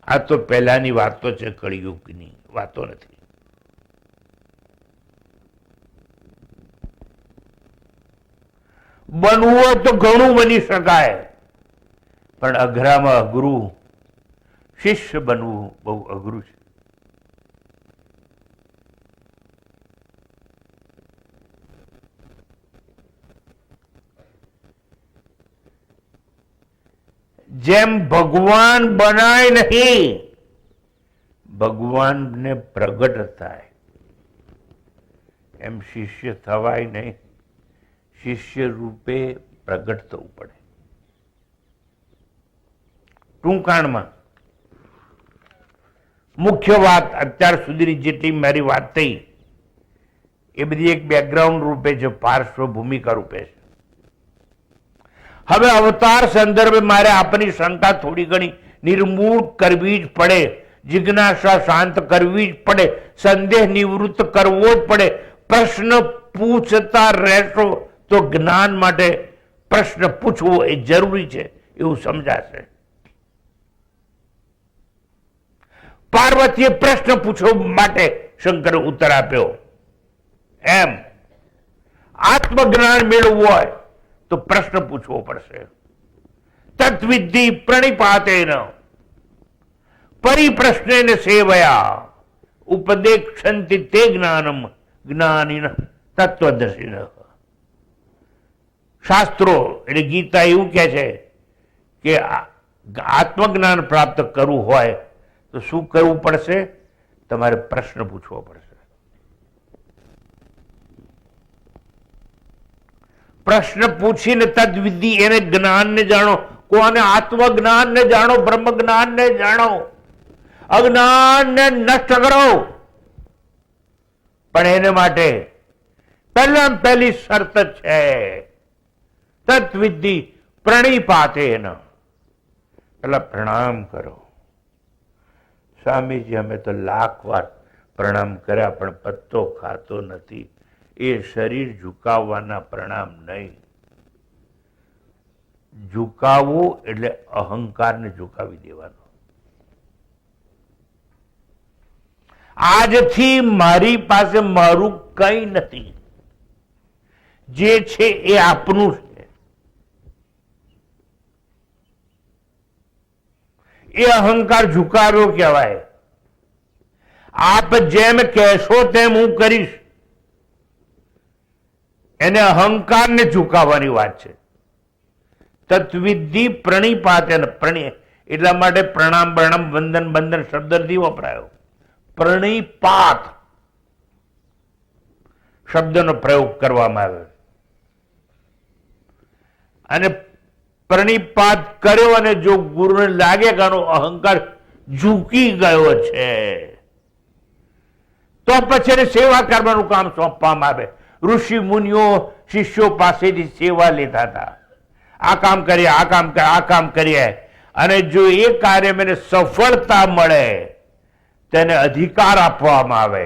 આ તો પહેલાની વાતો છે, કળિયુગની વાતો નથી. બનવું હોય તો ઘણું બની શકાય, પણ અઘરામાં અઘરું શિષ્ય બનવું બહુ અઘરું છે. જેમ ભગવાન બનાય નહીં, ભગવાનને પ્રગટ થાય, એમ શિષ્ય થવાય નહીં, શિષ્ય રૂપે પ્રગટ થવું પડે. ટૂંકાણમાં મુખ્ય વાત અત્યાર સુધીની જેટલી મારી વાત થઈ એ બધી એક બેકગ્રાઉન્ડ રૂપે છે, પાર્શ્વ ભૂમિકા રૂપે છે. હવે અવતાર સંદર્ભે મારે આપની શંકા થોડી ઘણી નિર્મૂળ કરવી જ પડે, જિજ્ઞાસા શાંત કરવી જ પડે, સંદેહ નિવૃત્ત કરવો જ પડે. પ્રશ્ન પૂછતા રહેશો તો જ્ઞાન માટે પ્રશ્ન પૂછવો એ જરૂરી છે એવું સમજાશે. પાર્વતીએ પ્રશ્ન પૂછવા માટે શંકરે ઉત્તર આપ્યો. એમ આત્મજ્ઞાન મેળવવું હોય તો પ્રશ્ન પૂછવો પડશે. તત્વિદ્ધિ પ્રણિપાતેન પરિપ્રશ્નેન સેવયા ઉપદેક્ષન્તિ તે જ્ઞાનમ જ્ઞાનિન તત્વદર્શિન. શાસ્ત્રો એટલે ગીતા એવું કહે છે કે આત્મજ્ઞાન પ્રાપ્ત કરવું હોય તો શું કરવું પડશે? તમારે પ્રશ્ન પૂછવો પડશે. પ્રશ્ન પૂછીને તદ્વિધિ એને જ્ઞાનને જાણો. કોને? આત્મજ્ઞાનને જાણો, બ્રહ્મ જ્ઞાનને જાણો, અજ્ઞાનને નષ્ટ કરો. પણ એને માટે પહેલી શરત છે તત્વિધિ પ્રણિપાતેન. પેલા પ્રણામ કરો. સ્વામીજી અમે તો લાખ વાર પ્રણામ કર્યા પણ પત્તો ખાતો નથી. એ શરીર ઝુકાવવાના પ્રણામ નહીં. ઝુકાવવું એટલે અહંકારને ઝુકાવી દેવાનો. આજથી મારી પાસે મારું કંઈ નથી, જે છે એ આપનું છે. એ અહંકાર ઝુકાવ્યો કહેવાય. આપ જેમ કહેશો તેમ હું કરીશ, એને અહંકારને ઝુકાવવાની વાત છે. તત્વિધિ પ્રણિપાતેન. એટલા માટે પ્રણામ પ્રણામ વંદન બંધન શબ્દ નથી વપરાયો. પ્રણિપાત શબ્દનો પ્રયોગ કરવામાં આવ્યો. અને પ્રણિપાત કર્યો અને જો ગુરુને લાગે કે આનો અહંકાર ઝૂકી ગયો છે તો પછી એને સેવા કરવાનું કામ સોંપવામાં આવે. ઋષિ મુનિઓ શિષ્યો પાસેથી સેવા લેતા હતા. આ કામ કરીએ, આ કામ કરીએ, આ કામ કરીએ, અને જો એ કાર્યમાં એને સફળતા મળે તેને અધિકાર આપવામાં આવે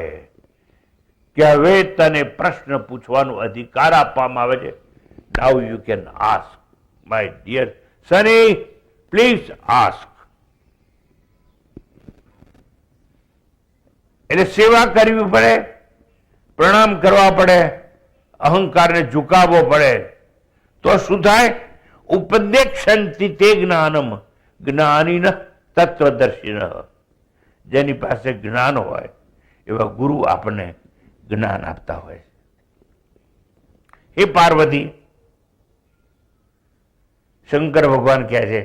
કે હવે તને પ્રશ્ન પૂછવાનો અધિકાર આપવામાં આવે છે. Now you can ask my dear Sunny, please ask. એટલે સેવા કરવી પડે, પ્રણામ કરવા પડે, અહંકારને ઝુકાવવો પડે, તો શું થાય? ઉપદેક્ષંતિ તે જ્ઞાનમ જ્ઞાનીન તત્વદર્શિન. જેની પાસે જ્ઞાન હોય એવા ગુરુ આપણને જ્ઞાન આપતા હોય. હે પાર્વતી, શંકર ભગવાન કહે છે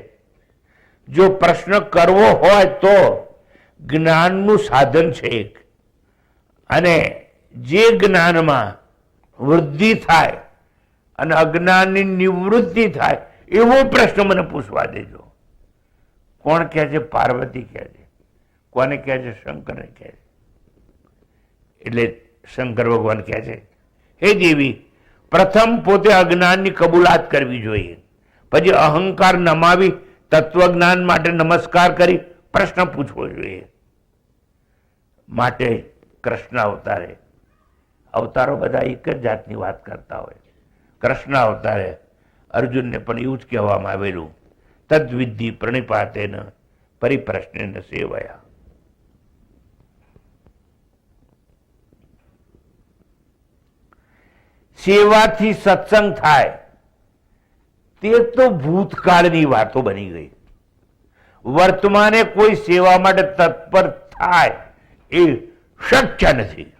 જો પ્રશ્ન કરવો હોય તો જ્ઞાનનું સાધન છે એક, અને જે જ્ઞાનમાં વૃદ્ધિ થાય અને અજ્ઞાનની નિવૃત્તિ થાય એવો પ્રશ્ન મને પૂછવા દેજો. કોણ કહે છે? પાર્વતી કહે છે. કોને કહે છે? શંકરને કહે છે. એટલે શંકર ભગવાન કહે છે હે દેવી, પ્રથમ પોતે અજ્ઞાનની કબૂલાત કરવી જોઈએ, પછી અહંકાર નમાવી તત્વજ્ઞાન માટે નમસ્કાર કરી પ્રશ્ન પૂછવો જોઈએ. માટે કૃષ્ણ અવતારે, અવતારો બધા એક જ જાતની વાત કરતા હોય. કૃષ્ણ અવતારે અર્જુનને પણ એવું જ કહેવામાં આવેલું, તદ્વિધિ પ્રણિપાતેન પરિપ્રશ્નેન સેવયા. સેવાથી સત્સંગ થાય તે તો ભૂતકાળની વાતો બની ગઈ. વર્તમાને કોઈ સેવા માટે તત્પર થાય એ શક્ય નથી.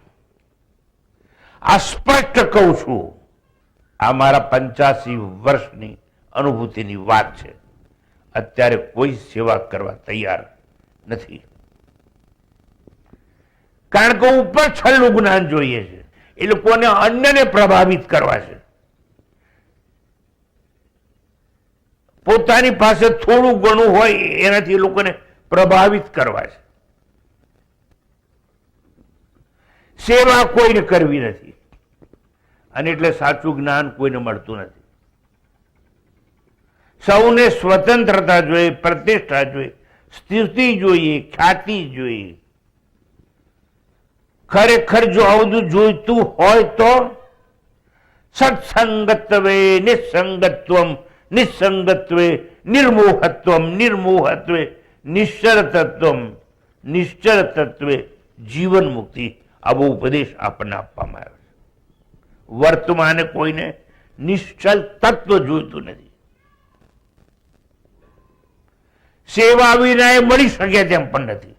આ સ્પષ્ટ કહું છું. આ મારા 85 વર્ષની અનુભૂતિની વાત છે. અત્યારે કોઈ સેવા કરવા તૈયાર નથી, કારણ કે ઉપર છેલ્લું જ્ઞાન જોઈએ છે. એ લોકોને અન્યને પ્રભાવિત કરવા છે. પોતાની પાસે થોડું ઘણું હોય એનાથી એ લોકોને પ્રભાવિત કરવા છે. સેવા કોઈને કરવી નથી, અને એટલે સાચું જ્ઞાન કોઈને મળતું નથી. સૌને સ્વતંત્રતા જોઈએ, પ્રતિષ્ઠા જોઈએ, સ્થિતિ જોઈએ, ખ્યાતિ જોઈએ. ખરેખર જો આવું જોઈતું હોય તો સત્સંગત્વે નિસંગત્વમ, નિસંગત્વે નિર્મોહત્વમ, નિર્મોહત્વે નિશ્ચર તત્વમ, નિશ્ચર તત્વે જીવન મુક્તિ. આવો ઉપદેશ આપણને આપવામાં આવ્યો છે. વર્તમાને કોઈને નિશ્ચલ તત્વ જોઈતું નથી. સેવા વિના એ મળી શકે તેમ પણ નથી.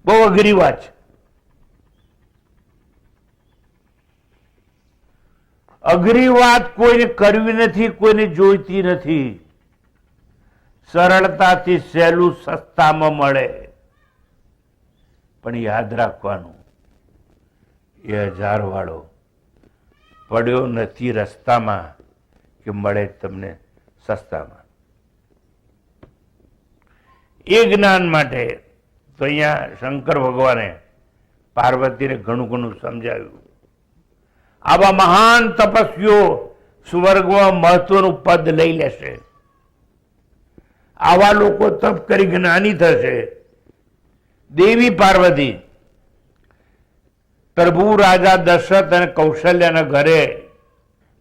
બહુ અઘરી વાત છે. અઘરી વાત કોઈને કરવી નથી, કોઈને જોઈતી નથી. સરળતાથી સહેલું સસ્તામાં મળે. પણ યાદ રાખવાનું, એ 1000 વાળો પડ્યો નથી રસ્તામાં કે મળે તમને સસ્તામાં. એ જ્ઞાન માટે તો અહીંયા શંકર ભગવાને પાર્વતીને ઘણું ઘણું સમજાવ્યું. આવા મહાન તપસ્વીઓ સ્વર્ગમાં મહત્વનું પદ લઈ લેશે. આવા લોકો તપ કરી જ્ઞાની થશે. દેવી પાર્વતી પ્રભુ રાજા દશરથ અને કૌશલ્યના ઘરે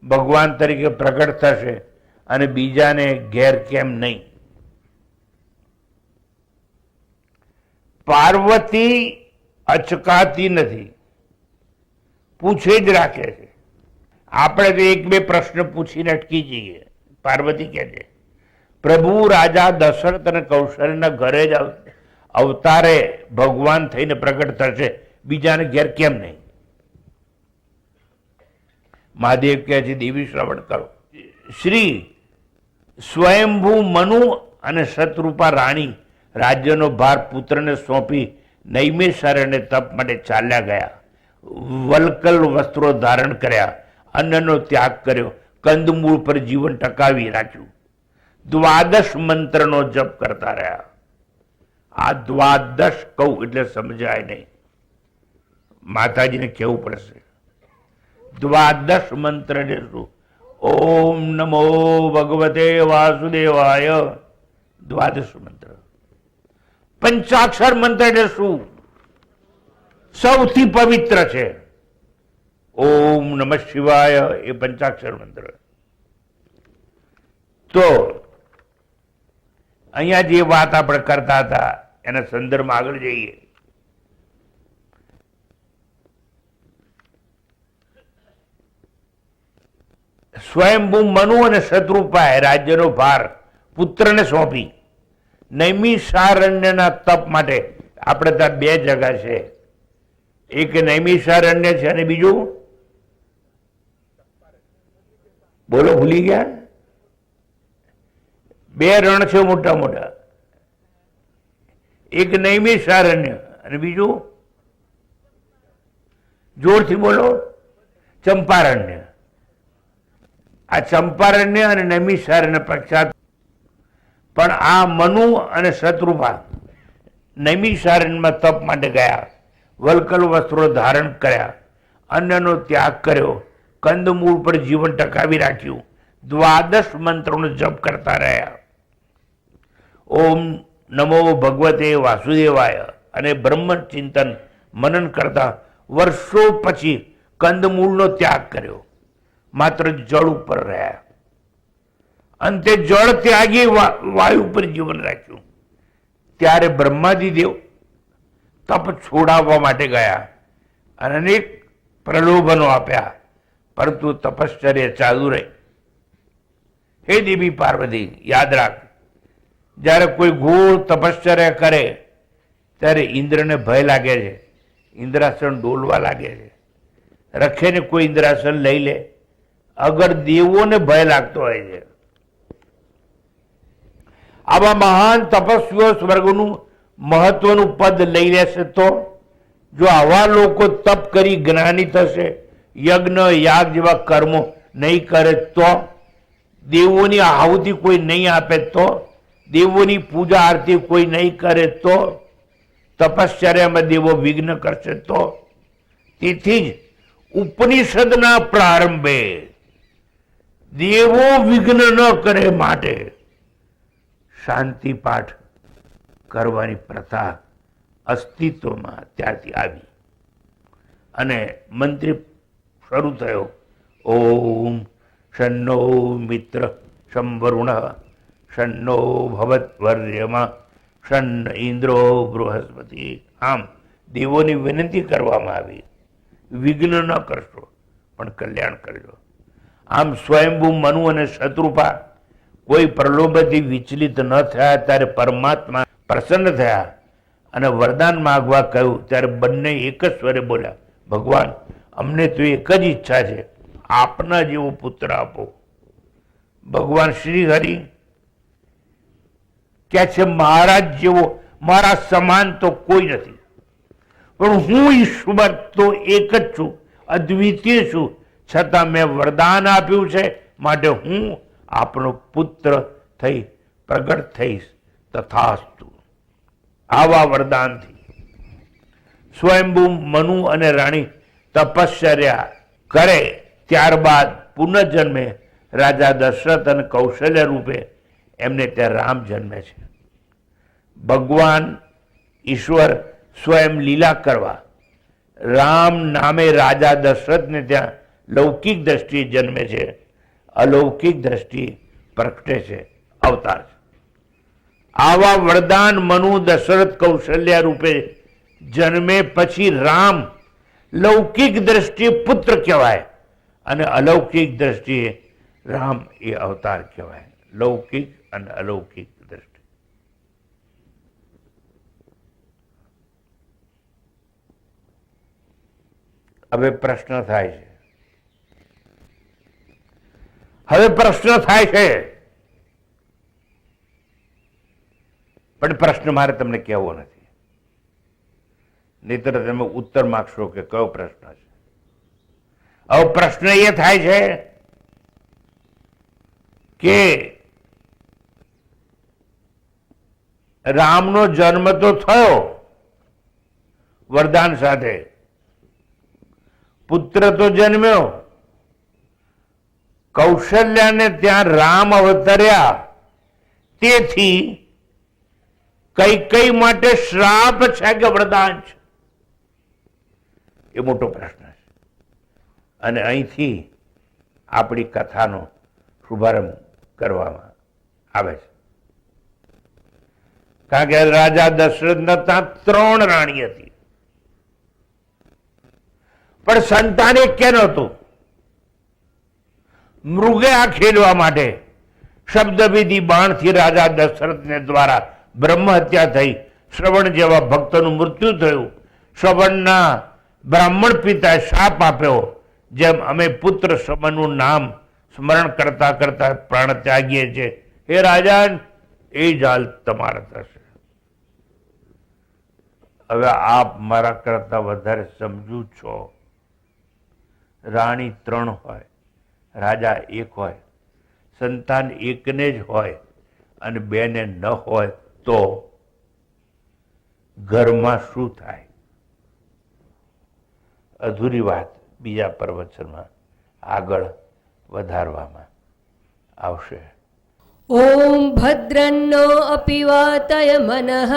ભગવાન તરીકે પ્રગટ થશે, અને બીજાને ઘેર કેમ નહીં? પાર્વતી અચકાતી નથી, પૂછે જ રાખે છે. આપણે તો એક બે પ્રશ્ન પૂછીને અટકી જઈએ. પાર્વતી કહે છે પ્રભુ રાજા દશરથ અને કૌશલ્યના ઘરે જ અવતારે ભગવાન થઈને પ્રગટ થશે, બીજાને ઘેર કેમ નહીં? મહાદેવ કહે છે દેવી શ્રવણ કરો. શ્રી સ્વયંભૂ મનુ અને શતરૂપા રાણી રાજ્યનો ભાર પુત્રને સોંપી નૈમિષારણ્ય તપ માટે ચાલ્યા ગયા. વલ્કલ વસ્ત્રો ધારણ કર્યા, અન્નનો ત્યાગ કર્યો, કંદમૂળ પર જીવન ટકાવી રાખ્યું, દ્વાદશ મંત્રનો જપ કરતા રહ્યા. આ દ્વાદશ કહું એટલે સમજાય નહીં, માતાજીને કહેવું પડશે. દ્વાદશ મંત્ર એટલે શું? ઓમ નમો ભગવતે વાસુદેવાય, દ્વાદશ મંત્ર. પંચાક્ષર મંત્ર એટલે શું? સૌથી પવિત્ર છે. ઓમ નમઃ શિવાય એ પંચાક્ષર મંત્ર. તો અહીંયા જે વાત આપણે કરતા હતા એના સંદર્ભમાં આગળ જઈએ. સ્વયંભૂ મનુ અને શત્રુપાએ રાજ્યનો ભાર પુત્રને સોંપી. નૈમિષારણ્યના તપ માટે આપણે ત્યાં બે જગા છે, એક નૈમિષારણ્ય છે અને બીજું બોલો ભૂલી ગયા. બે રણ છે મોટા મોટા, એક નૈમિષારણ્ય અને બીજું જોરથી બોલો ચંપારણ્ય. આ ચંપારણ્ય અને નૈમિષારણ્ય પ્રખ્યાત, પણ આ મનુ અને શત્રુપા નૈમિષારણ્યમાં તપ માટે ગયા, વલ્કલ વસ્ત્રો ધારણ કર્યા, અન્નનો ત્યાગ કર્યો, કંદમૂળ પર જીવન ટકાવી રાખ્યું, 12 મંત્રોનો જપ કરતા રહ્યા. ઓમ નમો ભગવતે વાસુદેવાય અને બ્રહ્મ ચિંતન મનન કરતા વર્ષો પછી કંદમૂળનો ત્યાગ કર્યો, માત્ર જળ ઉપર રહ્યા. અંતે જળ ત્યાગી વાયુ પર જીવન રાખ્યું. ત્યારે બ્રહ્માદિદેવ તપ છોડાવવા માટે ગયા અને અનેક પ્રલોભનો આપ્યા, પરંતુ તપશ્ચર્યા ચાલુ રહી. હે દેવી પાર્વતી, યાદ રાખ, જ્યારે કોઈ ઘોર તપશ્ચર્યા કરે ત્યારે ઇન્દ્રને ભય લાગે છે, ઇન્દ્રાસન ડોલવા લાગે છે. રખે ને કોઈ ઇન્દ્રાસન લઈ લે, અગર દેવોને ભય લાગતો હોય છે. આવા મહાન તપસ્વીઓ સ્વર્ગનું મહત્વનું પદ લઈ લેશે તો? જો આવા લોકો તપ કરી જ્ઞાની થશે, યજ્ઞ યાગ જેવા કર્મો નહીં કરે તો, દેવોની આહુતિ કોઈ નહીં આપે તો, દેવોની પૂજા આરતી કોઈ નહીં કરે તો, તપશ્ચર્યામાં દેવો વિઘ્ન કરશે તો. તેથી જ ઉપનિષદના પ્રારંભે દેવો વિઘ્ન ન કરે માટે શાંતિ પાઠ કરવાની પ્રથા અસ્તિત્વમાં ત્યારથી આવી અને મંત્રી શરૂ થયો. ઓમ શન્નો મિત્ર સંવરુણ શન્નો ભવત્વર્યમા શન્ન ઇન્દ્રો બૃહસ્પતિ. આમ દેવોની વિનંતી કરવામાં આવી, વિઘ્ન ન કરશો પણ કલ્યાણ કરજો. આમ સ્વયંભૂ મનુ અને શત્રુપા કોઈ પ્રલોભથી વિચલિત ન થયા ત્યારે પરમાત્મા પ્રસન્ન થયા અને વરદાન માગવા કહ્યું. ત્યારે બંને એક જ સ્વરે બોલ્યા, ભગવાન, અમને તો એક જ ઈચ્છા છે, આપના જેવો પુત્ર આપો. ભગવાન શ્રી હરિ કે છે, મહારાજ જેવો મારા સમાન તો કોઈ નથી, પણ હું ઈશ્વર તો એક જ છું, અદ્વિતીય છું. છતાં મેં વરદાન આપ્યું છે, માટે હું આપનો પુત્ર થઈ પ્રગટ થઈશ. તથાસ્તુ. આવા વરદાનથી સ્વયંભૂ મનુ અને રાણી તપશ્ચર્યા કરે, ત્યારબાદ પુનઃજન્મે રાજા દશરથ અને કૌશલ્ય રૂપે એમને ત્યાં રામ જન્મે છે. ભગવાન ઈશ્વર સ્વયં લીલા કરવા રામ નામે રાજા દશરથને ત્યાં લૌકિક દ્રષ્ટિએ જન્મે છે, અલૌકિક દ્રષ્ટિ પ્રગટે છે, અવતાર છે. આવા વરદાન મનુ દશરથ કૌશલ્ય રૂપે જન્મે પછી રામ લૌકિક દ્રષ્ટિએ પુત્ર કહેવાય અને અલૌકિક દ્રષ્ટિએ રામ એ અવતાર કહેવાય. લૌકિક અને અલૌકિક દ્રષ્ટિ. હવે પ્રશ્ન થાય છે, પણ પ્રશ્ન મારે તમને કહેવો નથી, નહીતર તમે ઉત્તર માગશો કે કયો પ્રશ્ન છે. હવે પ્રશ્ન એ થાય છે કે રામનો જન્મ તો થયો વરદાન સાથે, પુત્ર તો જન્મ્યો, કૌશલ્યાને ત્યાં રામ અવતર્યા, તેથી કઈ કઈ માટે શ્રાપ છે કે વરદાન છે? એ મોટો પ્રશ્ન છે. અને અહીંથી આપણી કથાનો શુભારંભ કરવામાં આવે છે. કારણ કે રાજા દશરથના ત્યાં 3 રાણી હતી, પણ સંતાન એક કે નહોતું. મૃગે આ ખેડવા માટે શબ્દવિધિ બાણથી રાજા દશરથને દ્વારા બ્રહ્મ હત્યા થઈ. શ્રવણ જેવા ભક્તનું મૃત્યુ થયું. શ્રવણના બ્રાહ્મણ પિતાએ શાપ આપ્યો, જેમ અમે પુત્ર સમનનું નામ સ્મરણ કરતા કરતા પ્રાણ ત્યાગીએ છીએ. હે રાજા, એ જ હાલ તમારા થશે. હવે આપ મારા કરતા વધારે સમજુ છો. રાણી 3 હોય, રાજા 1 હોય, સંતાન એકને જ હોય અને 2 ને ન હોય તો ઘરમાં શું થાય? અધૂરી વાત બીજા પ્રવચનમાં આગળ વધારવામાં આવશે. ॐ भद्रन्नो अपि वातय मनः.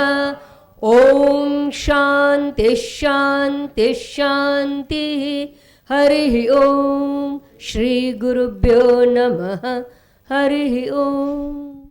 ॐ शान्तिः शान्तिः शान्तिः. हरिः ॐ. श्रीगुरुभ्यो नमः. हरिः ॐ.